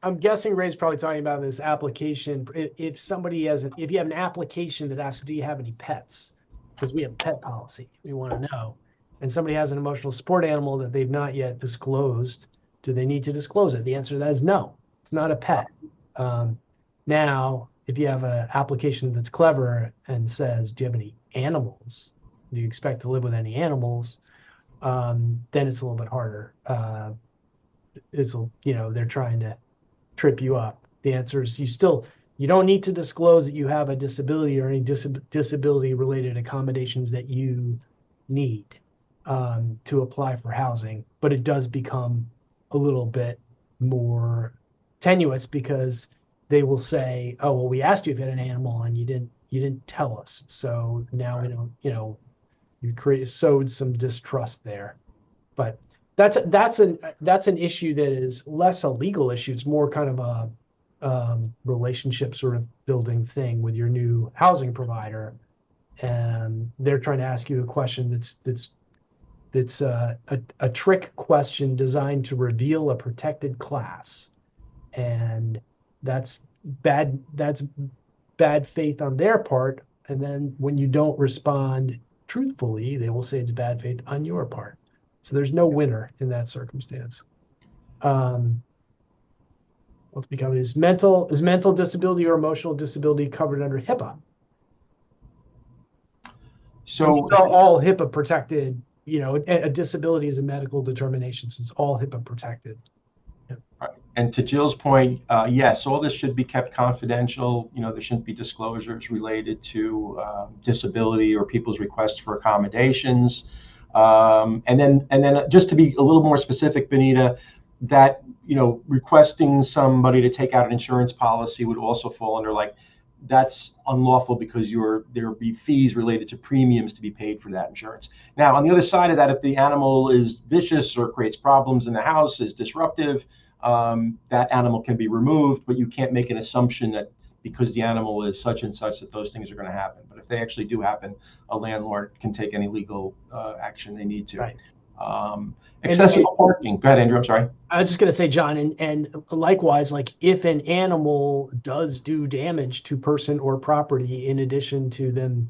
I'm guessing Ray's probably talking about this application. If somebody if you have an application that asks, do you have any pets? Because we have a pet policy, we want to know. And somebody has an emotional support animal that they've not yet disclosed, do they need to disclose it? The answer to that is no, it's not a pet. Now, if you have an application that's clever and says, do you have any animals? Do you expect to live with any animals? Then it's a little bit harder. They're trying to trip you up. The answer is you don't need to disclose that you have a disability or any disability related accommodations that you need to apply for housing, but it does become a little bit more tenuous because they will say, oh, well, we asked you if you had an animal and you didn't tell us. So now we don't, you sowed some distrust there. But that's an issue that is less a legal issue. It's more kind of a relationship sort of building thing with your new housing provider, and they're trying to ask you a question that's a trick question designed to reveal a protected class, and that's bad faith on their part. And then when you don't respond truthfully, they will say it's bad faith on your part. So there's no winner in that circumstance. What's becoming is mental disability or emotional disability covered under HIPAA? So all HIPAA protected. A disability is a medical determination, so it's all HIPAA protected. Right. And to Jill's point, yes, all this should be kept confidential. There shouldn't be disclosures related to disability or people's requests for accommodations. And then just to be a little more specific, Benita, that requesting somebody to take out an insurance policy would also fall under, like, that's unlawful because there would be fees related to premiums to be paid for that insurance. Now, on the other side of that, if the animal is vicious or creates problems in the house, is disruptive, that animal can be removed, but you can't make an assumption that because the animal is such and such that those things are going to happen. But if they actually do happen, a landlord can take any legal action they need to. Right. Accessible parking. Go ahead, Andrew. I'm sorry. I was just going to say, John, and likewise, like if an animal does do damage to person or property, in addition to them,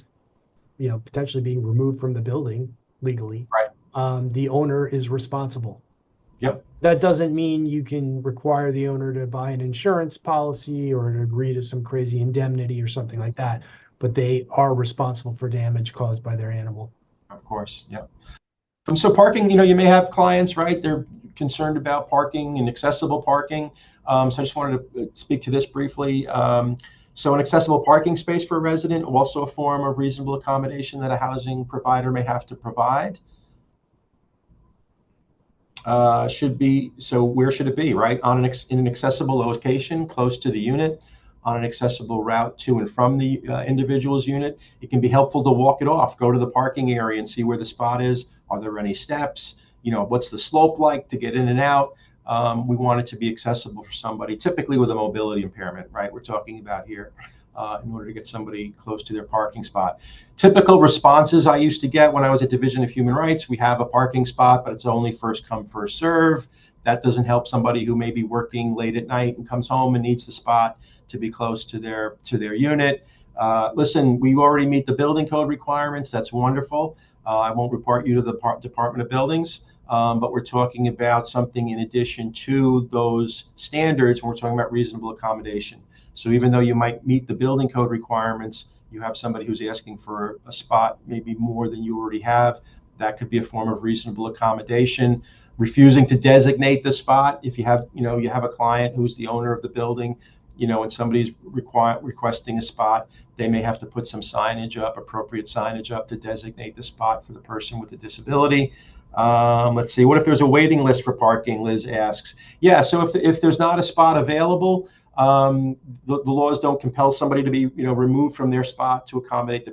potentially being removed from the building legally, Right. The owner is responsible. Yep. That doesn't mean you can require the owner to buy an insurance policy or to agree to some crazy indemnity or something like that, but they are responsible for damage caused by their animal. Of course. Yep. So parking, you may have clients, right? They're concerned about parking and accessible parking. So I just wanted to speak to this briefly. So an accessible parking space for a resident, also a form of reasonable accommodation that a housing provider may have to provide. Should be, so where should it be, right? In an accessible location close to the unit, on an accessible route to and from the individual's unit. It can be helpful to walk it off, go to the parking area and see where the spot is. Are there any steps? What's the slope like to get in and out? We want it to be accessible for somebody, typically with a mobility impairment, right? We're talking about here, in order to get somebody close to their parking spot. Typical responses I used to get when I was at Division of Human Rights: we have a parking spot, but it's only first come, first serve. That doesn't help somebody who may be working late at night and comes home and needs the spot to be close to their unit. Listen, we already meet the building code requirements. That's wonderful. I won't report you to the Department of Buildings, but we're talking about something in addition to those standards when we're talking about reasonable accommodation. So even though you might meet the building code requirements, you have somebody who's asking for a spot maybe more than you already have. That could be a form of reasonable accommodation. Refusing to designate the spot. If you have a client who's the owner of the building, and somebody's requesting a spot, they may have to put some signage up, appropriate signage up, to designate the spot for the person with a disability. Let's see, what if there's a waiting list for parking, Liz asks. Yeah, so if there's not a spot available, the laws don't compel somebody to be removed from their spot to accommodate the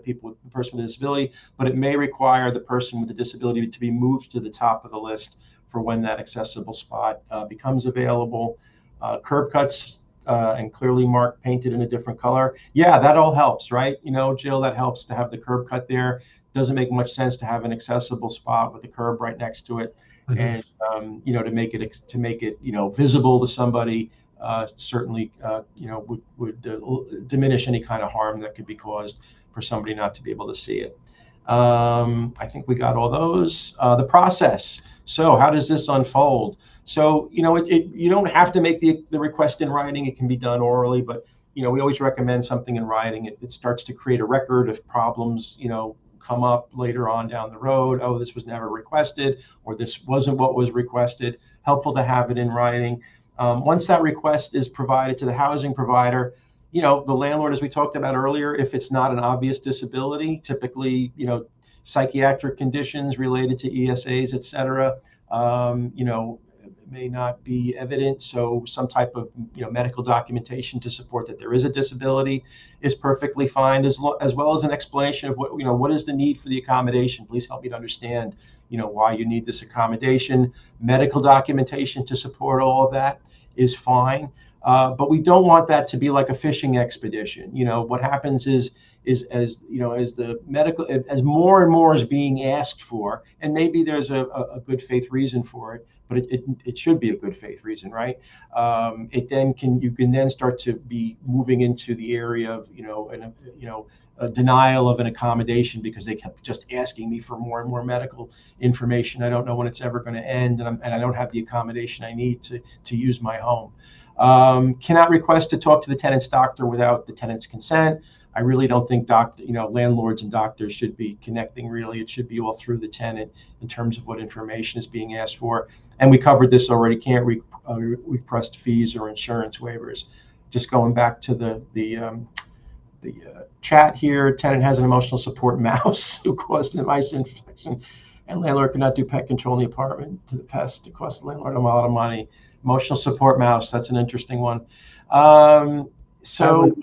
person with a disability, but it may require the person with a disability to be moved to the top of the list for when that accessible spot becomes available. Curb cuts and clearly marked, painted in a different color. Yeah, that all helps, right? Jill, that helps to have the curb cut there. Doesn't make much sense to have an accessible spot with a curb right next to it. Mm-hmm. And to make it visible to somebody, certainly would diminish any kind of harm that could be caused for somebody not to be able to see it. I think we got all those. The process. So how does this unfold? So, you don't have to make the request in writing. It can be done orally, but, we always recommend something in writing. It starts to create a record of problems, come up later on down the road. Oh, this was never requested, or this wasn't what was requested. Helpful to have it in writing. Once that request is provided to the housing provider, the landlord, as we talked about earlier, if it's not an obvious disability, typically, psychiatric conditions related to ESAs, et cetera, may not be evident. So some type of medical documentation to support that there is a disability is perfectly fine, as well as an explanation of what is the need for the accommodation. Please help me to understand why you need this accommodation. Medical documentation to support all of that is fine, but we don't want that to be like a fishing expedition. What happens is as the medical, as more and more is being asked for, and maybe there's a good faith reason for it, but it should be a good faith reason, right? You can then start to be moving into the area of a denial of an accommodation because they kept just asking me for more and more medical information. I don't know when it's ever going to end, and I don't have the accommodation I need to use my home. Cannot request to talk to the tenant's doctor without the tenant's consent. I really don't think landlords and doctors should be connecting really. It should be all through the tenant in terms of what information is being asked for. And we covered this already, can't request fees or insurance waivers. Just going back to the chat here, tenant has an emotional support mouse who caused an ice infection, and landlord could not do pet control in the apartment to the pest. It cost the landlord a lot of money. Emotional support mouse, that's an interesting one. I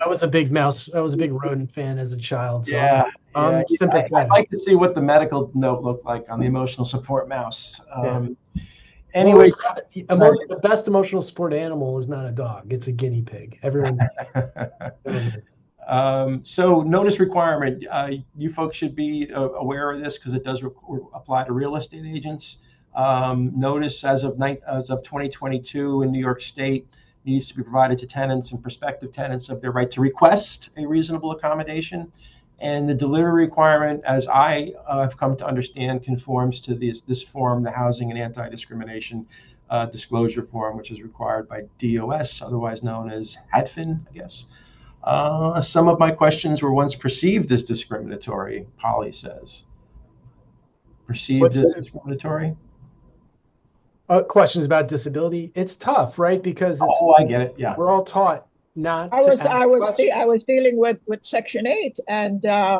was a big mouse. I was a big rodent fan as a child, so Yeah, yeah. I'm I'd sympathetic. like to see what the medical note looked like on the emotional support mouse. Yeah. Well, Anyway, the best emotional support animal is not a dog; it's a guinea pig. Everyone knows. So notice requirement, you folks should be aware of this because it does apply to real estate agents. Notice as of 2022 in New York State needs to be provided to tenants and prospective tenants of their right to request a reasonable accommodation. And the delivery requirement, as I have come to understand, conforms to this form, the Housing and Anti-Discrimination Disclosure Form, which is required by DOS, otherwise known as HADFIN, I guess. Some of my questions were once perceived as discriminatory, Polly says. Perceived as discriminatory? Questions about disability. It's tough, right? Because I get it. Yeah. we're all taught not I to was ask I was questions. I was dealing with Section 8, and I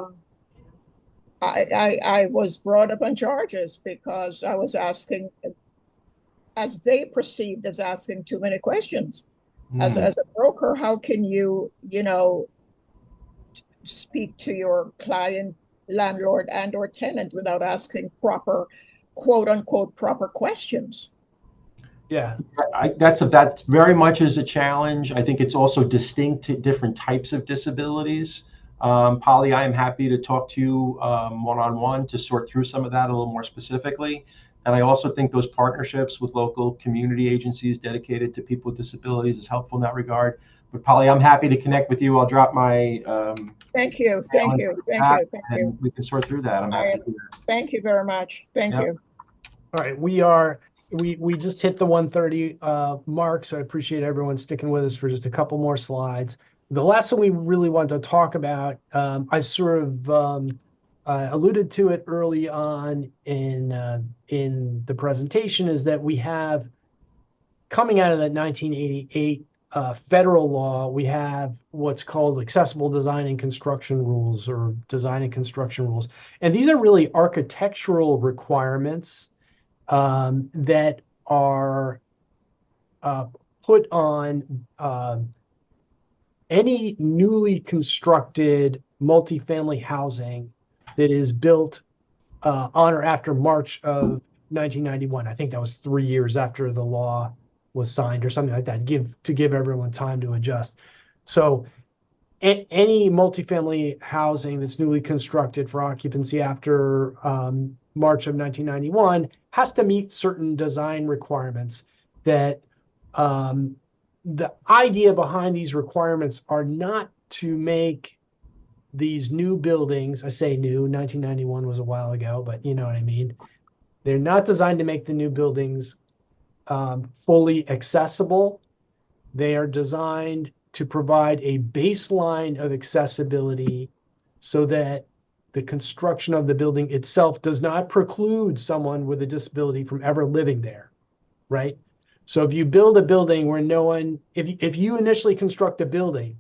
was brought up on charges because I was asking, as they perceived as asking too many questions. As Mm. a broker, how can you speak to your client, landlord, and or tenant without asking proper, quote unquote, proper questions? Yeah. That very much is a challenge. I think it's also distinct to different types of disabilities. Polly, I am happy to talk to you one-on-one to sort through some of that a little more specifically. And I also think those partnerships with local community agencies dedicated to people with disabilities is helpful in that regard. But Polly, I'm happy to connect with you. I'll drop my Thank you, mail thank into you, the thank chat, you, thank you. and we can sort through that. I'm I happy am. to do that. Thank you very much. Thank Yep. you. All right. We just hit the 1:30 mark, so I appreciate everyone sticking with us for just a couple more slides. The last thing we really want to talk about, I sort of alluded to it early on in the presentation, is that we have, coming out of that 1988 federal law, we have what's called accessible design and construction rules, or design and construction rules. And these are really architectural requirements that are put on any newly constructed multifamily housing that is built on or after March of 1991. I think that was 3 years after the law was signed or something like that, to give everyone time to adjust. So any multifamily housing that's newly constructed for occupancy after March of 1991 has to meet certain design requirements. That the idea behind these requirements are not to make these new buildings, I say new, 1991 was a while ago, but you know what I mean. They're not designed to make the new buildings fully accessible. They are designed to provide a baseline of accessibility so that the construction of the building itself does not preclude someone with a disability from ever living there, right? So if you build a building where no one, if you initially construct a building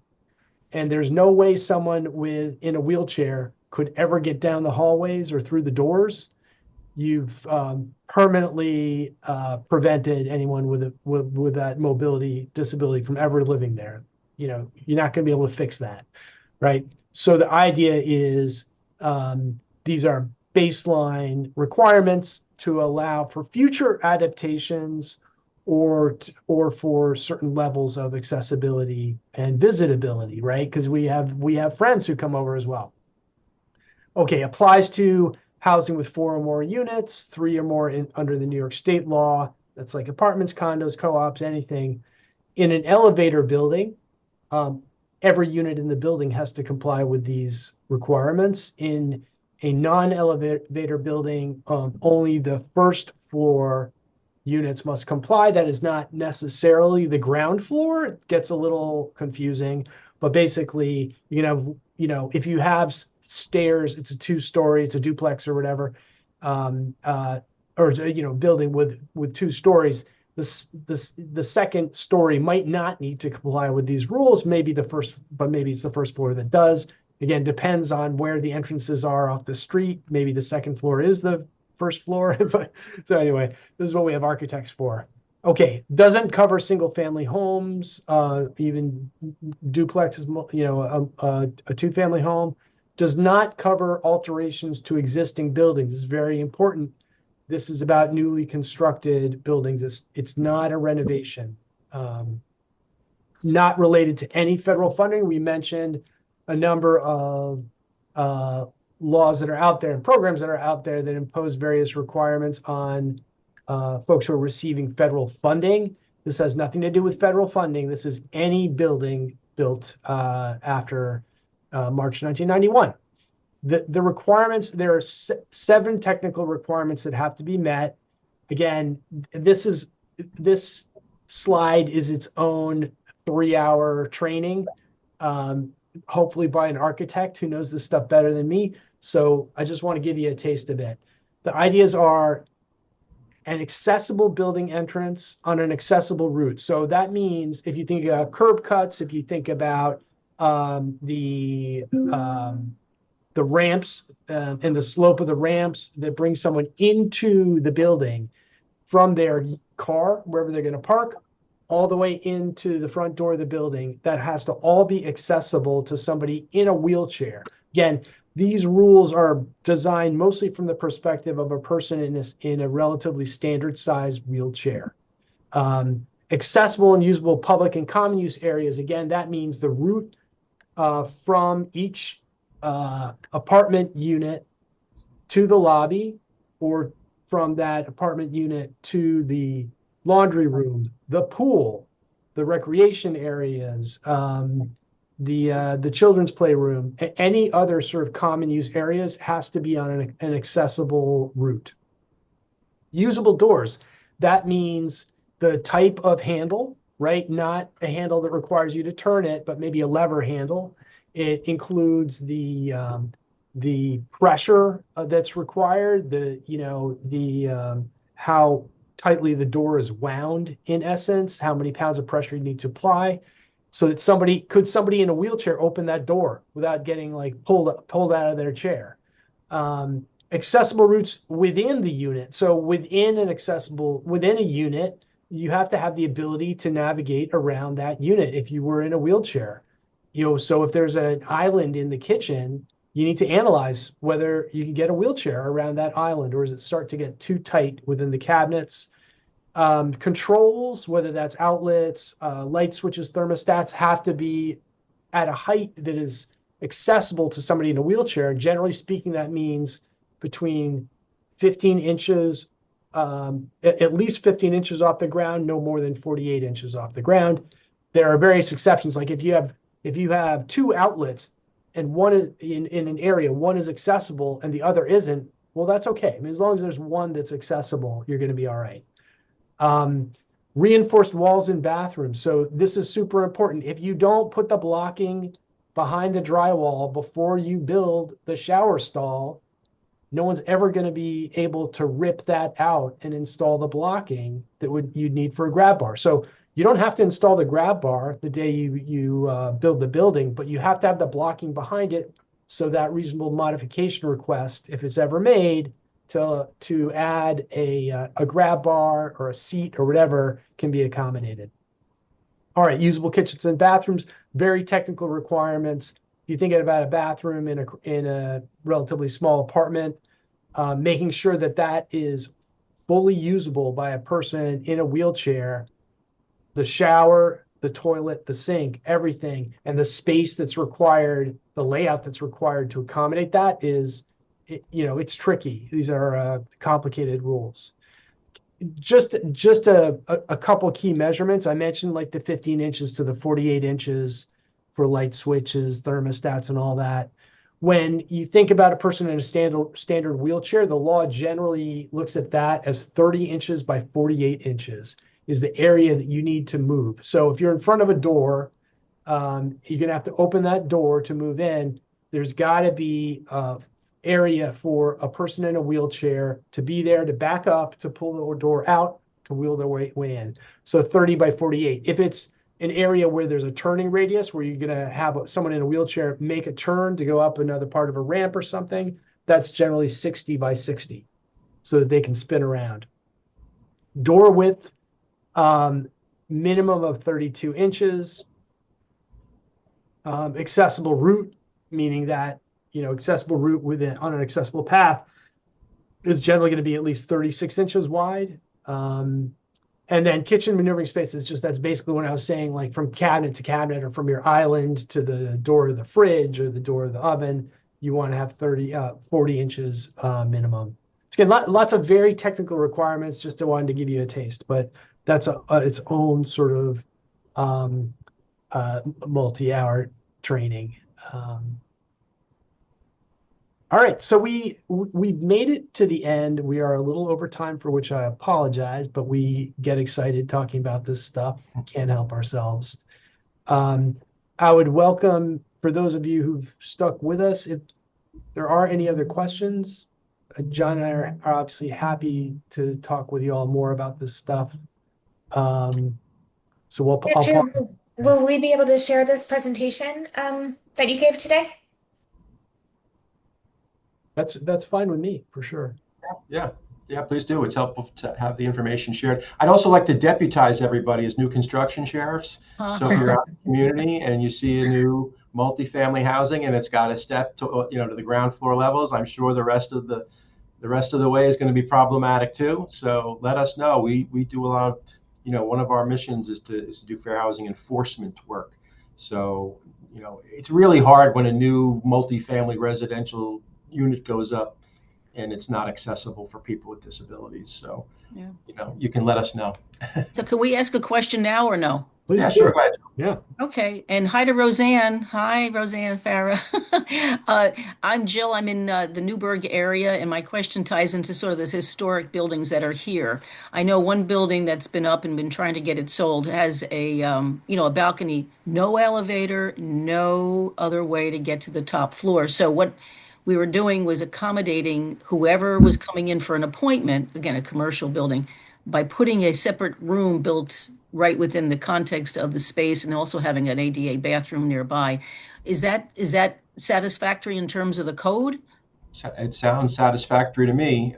and there's no way someone in a wheelchair could ever get down the hallways or through the doors, you've permanently prevented anyone with that mobility disability from ever living there. You're not going to be able to fix that, right? So the idea is these are baseline requirements to allow for future adaptations or for certain levels of accessibility and visitability, right? Because we have friends who come over as well. Okay, applies to housing with 4 or more units, 3 or more under the New York State law. That's like apartments, condos, co-ops, anything. In an elevator building, every unit in the building has to comply with these requirements. In a non-elevator building, only the first floor units must comply. That is not necessarily the ground floor. It gets a little confusing, but basically you can have if you have stairs, it's a 2-story, it's a duplex or whatever, or building with 2 stories. The second story might not need to comply with these rules. Maybe it's the first floor that does. Again, depends on where the entrances are off the street. Maybe the second floor is the first floor. So anyway, this is what we have architects for. Okay, doesn't cover single family homes, even duplexes, a 2-family home. Does not cover alterations to existing buildings. This is very important. This is about newly constructed buildings. It's not a renovation. Not related to any federal funding. We mentioned a number of laws that are out there and programs that are out there that impose various requirements on folks who are receiving federal funding. This has nothing to do with federal funding. This is any building built after March 1991. The requirements, there are 7 technical requirements that have to be met. Again, this slide is its own 3-hour training, hopefully by an architect who knows this stuff better than me. So I just want to give you a taste of it. The ideas are an accessible building entrance on an accessible route. So that means if you think about curb cuts, if you think about the ramps and the slope of the ramps that bring someone into the building from their car, wherever they're going to park, all the way into the front door of the building, that has to all be accessible to somebody in a wheelchair. Again, these rules are designed mostly from the perspective of a person in a relatively standard sized wheelchair. Accessible and usable public and common use areas. Again, that means the route from each apartment unit to the lobby, or from that apartment unit to the laundry room, the pool, the recreation areas, the children's playroom, any other sort of common use areas has to be on an accessible route. Usable doors, that means the type of handle, right? Not a handle that requires you to turn it, but maybe a lever handle. It includes the pressure that's required, how tightly the door is wound, in essence, how many pounds of pressure you need to apply, so that somebody in a wheelchair open that door without getting like pulled out of their chair. Accessible routes within the unit. So within a unit, you have to have the ability to navigate around that unit if you were in a wheelchair. So if there's an island in the kitchen, you need to analyze whether you can get a wheelchair around that island, or does it start to get too tight within the cabinets? Controls, whether that's outlets, light switches, thermostats, have to be at a height that is accessible to somebody in a wheelchair. Generally speaking, that means between 15 inches, at least 15 inches off the ground, no more than 48 inches off the ground. There are various exceptions. Like if you have 2 outlets and one is in an area, one is accessible and the other isn't, well, that's okay. I mean, as long as there's one that's accessible, you're going to be all right. Reinforced walls in bathrooms. So this is super important. If you don't put the blocking behind the drywall before you build the shower stall, no one's ever going to be able to rip that out and install the blocking that you'd need for a grab bar. So you don't have to install the grab bar the day you build the building, but you have to have the blocking behind it, so that reasonable modification request, if it's ever made, to add a grab ar or a seat or whatever, can be accommodated. All right, usable kitchens and bathrooms, very technical requirements. If you think about a bathroom in a relatively small apartment, making sure that is fully usable by a person in a wheelchair, the shower, the toilet, the sink, everything, and the space that's required, the layout that's required to accommodate that it's tricky. These are complicated rules. Just a couple key measurements. I mentioned like the 15 inches to the 48 inches for light switches, thermostats, and all that. When you think about a person in a standard wheelchair, the law generally looks at that as 30 inches by 48 inches is the area that you need to move. So if you're in front of a door, you're going to have to open that door to move in. there's got to be a area for a person in a wheelchair to be there, to back up, to pull the door out, to wheel their way in. So 30 by 48. If it's an area where there's a turning radius where you're going to have someone in a wheelchair make a turn to go up another part of a ramp or something, that's generally 60 by 60 so that they can spin around. Door width, minimum of 32 inches. Accessible route, meaning that, accessible route on an accessible path is generally going to be at least 36 inches wide. And then kitchen maneuvering space is that's basically what I was saying, like from cabinet to cabinet or from your island to the door of the fridge or the door of the oven, you want to have 40 inches minimum. Again, lots of very technical requirements, just wanted to give you a taste, but that's its own sort of multi-hour training. All right, so we've made it to the end. We are a little over time, for which I apologize, but we get excited talking about this stuff. Can't help ourselves. I would welcome, for those of you who've stuck with us, if there are any other questions, John and I are obviously happy to talk with you all more about this stuff. So Sure. Will we be able to share this presentation that you gave today? That's fine with me, for sure. Yeah, please do. It's helpful to have the information shared. I'd also like to deputize everybody as new construction sheriffs. So if you're out in the community and you see a new multifamily housing and it's got a step to to the ground floor levels, I'm sure the rest of the way is going to be problematic too. So let us know. We do a lot of, one of our missions is to do fair housing enforcement work. So it's really hard when a new multifamily residential unit goes up and it's not accessible for people with disabilities. So, you can let us know. So can we ask a question now or no? Please Yeah, do. sure. Go ahead. Yeah. Okay. And hi to Roseanne. Hi, Roseanne Farah. I'm Jill. I'm in the Newburgh area, and my question ties into sort of this historic buildings that are here. I know one building that's been up and been trying to get it sold has a balcony, no elevator, no other way to get to the top floor. So what we were doing was accommodating whoever was coming in for an appointment, again, a commercial building, by putting a separate room built right within the context of the space and also having an ADA bathroom nearby. Is that satisfactory in terms of the code? It sounds satisfactory to me.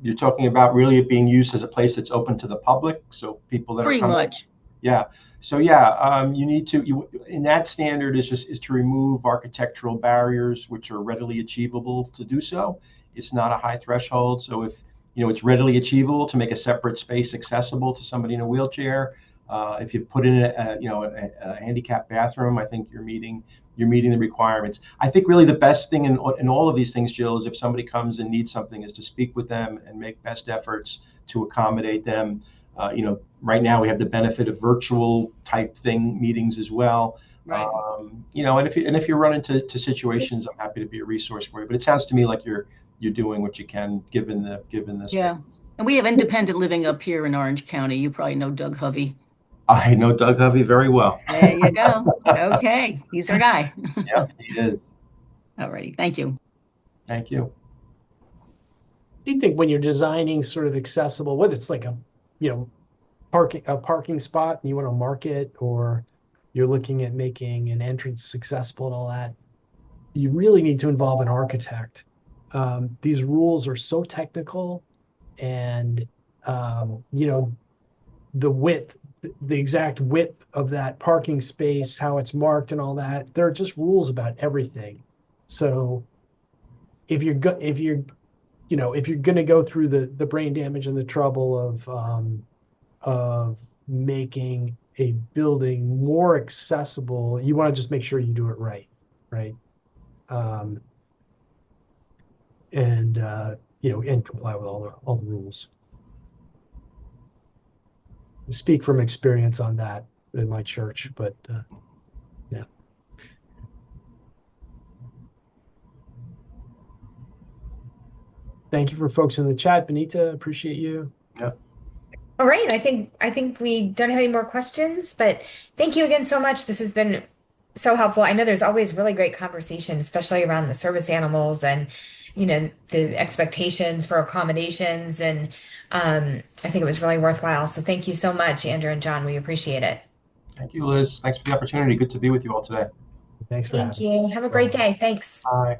You're talking about really it being used as a place that's open to the public, so people that Pretty are coming. much. Yeah. So yeah, you need to in that standard is to remove architectural barriers which are readily achievable to do so. It's not a high threshold. So if it's readily achievable to make a separate space accessible to somebody in a wheelchair. If you put in a handicap bathroom, I think you're meeting the requirements. I think really the best thing in all of these things, Jill, is if somebody comes and needs something, is to speak with them and make best efforts to accommodate them. Right now we have the benefit of virtual type meetings as well. Right. And if you run into situations, I'm happy to be a resource for you. But it sounds to me like you're doing what you can given the space. Yeah. And we have independent living up here in Orange County. You probably know Doug Hovey. I know Doug Hovey very well. There you go. Okay. He's our guy. Yeah, he is. Alrighty. Thank you. Thank you. Do you think when you're designing sort of accessible, whether it's like a parking spot and you want to mark it, or you're looking at making an entrance accessible and all that, you really need to involve an architect. These rules are so technical, and the width, the exact width of that parking space, how it's marked and all that, there are just rules about everything. So if you're going to go through the brain damage and the trouble of making a building more accessible, you want to just make sure you do it right. And comply with all the rules. I speak from experience on that in my church, but yeah. Thank you for folks in the chat. Benita, appreciate you. Yeah. All right. I think we don't have any more questions, but thank you again so much. This has been so helpful. I know there's always really great conversation, especially around the service animals and, the expectations for accommodations. And I think it was really worthwhile. So thank you so much, Andrew and John. We appreciate it. Thank you, Liz. Thanks for the opportunity. Good to be with you all today. Thanks for Thank having us. you. Have a great Well, day. Thanks. bye.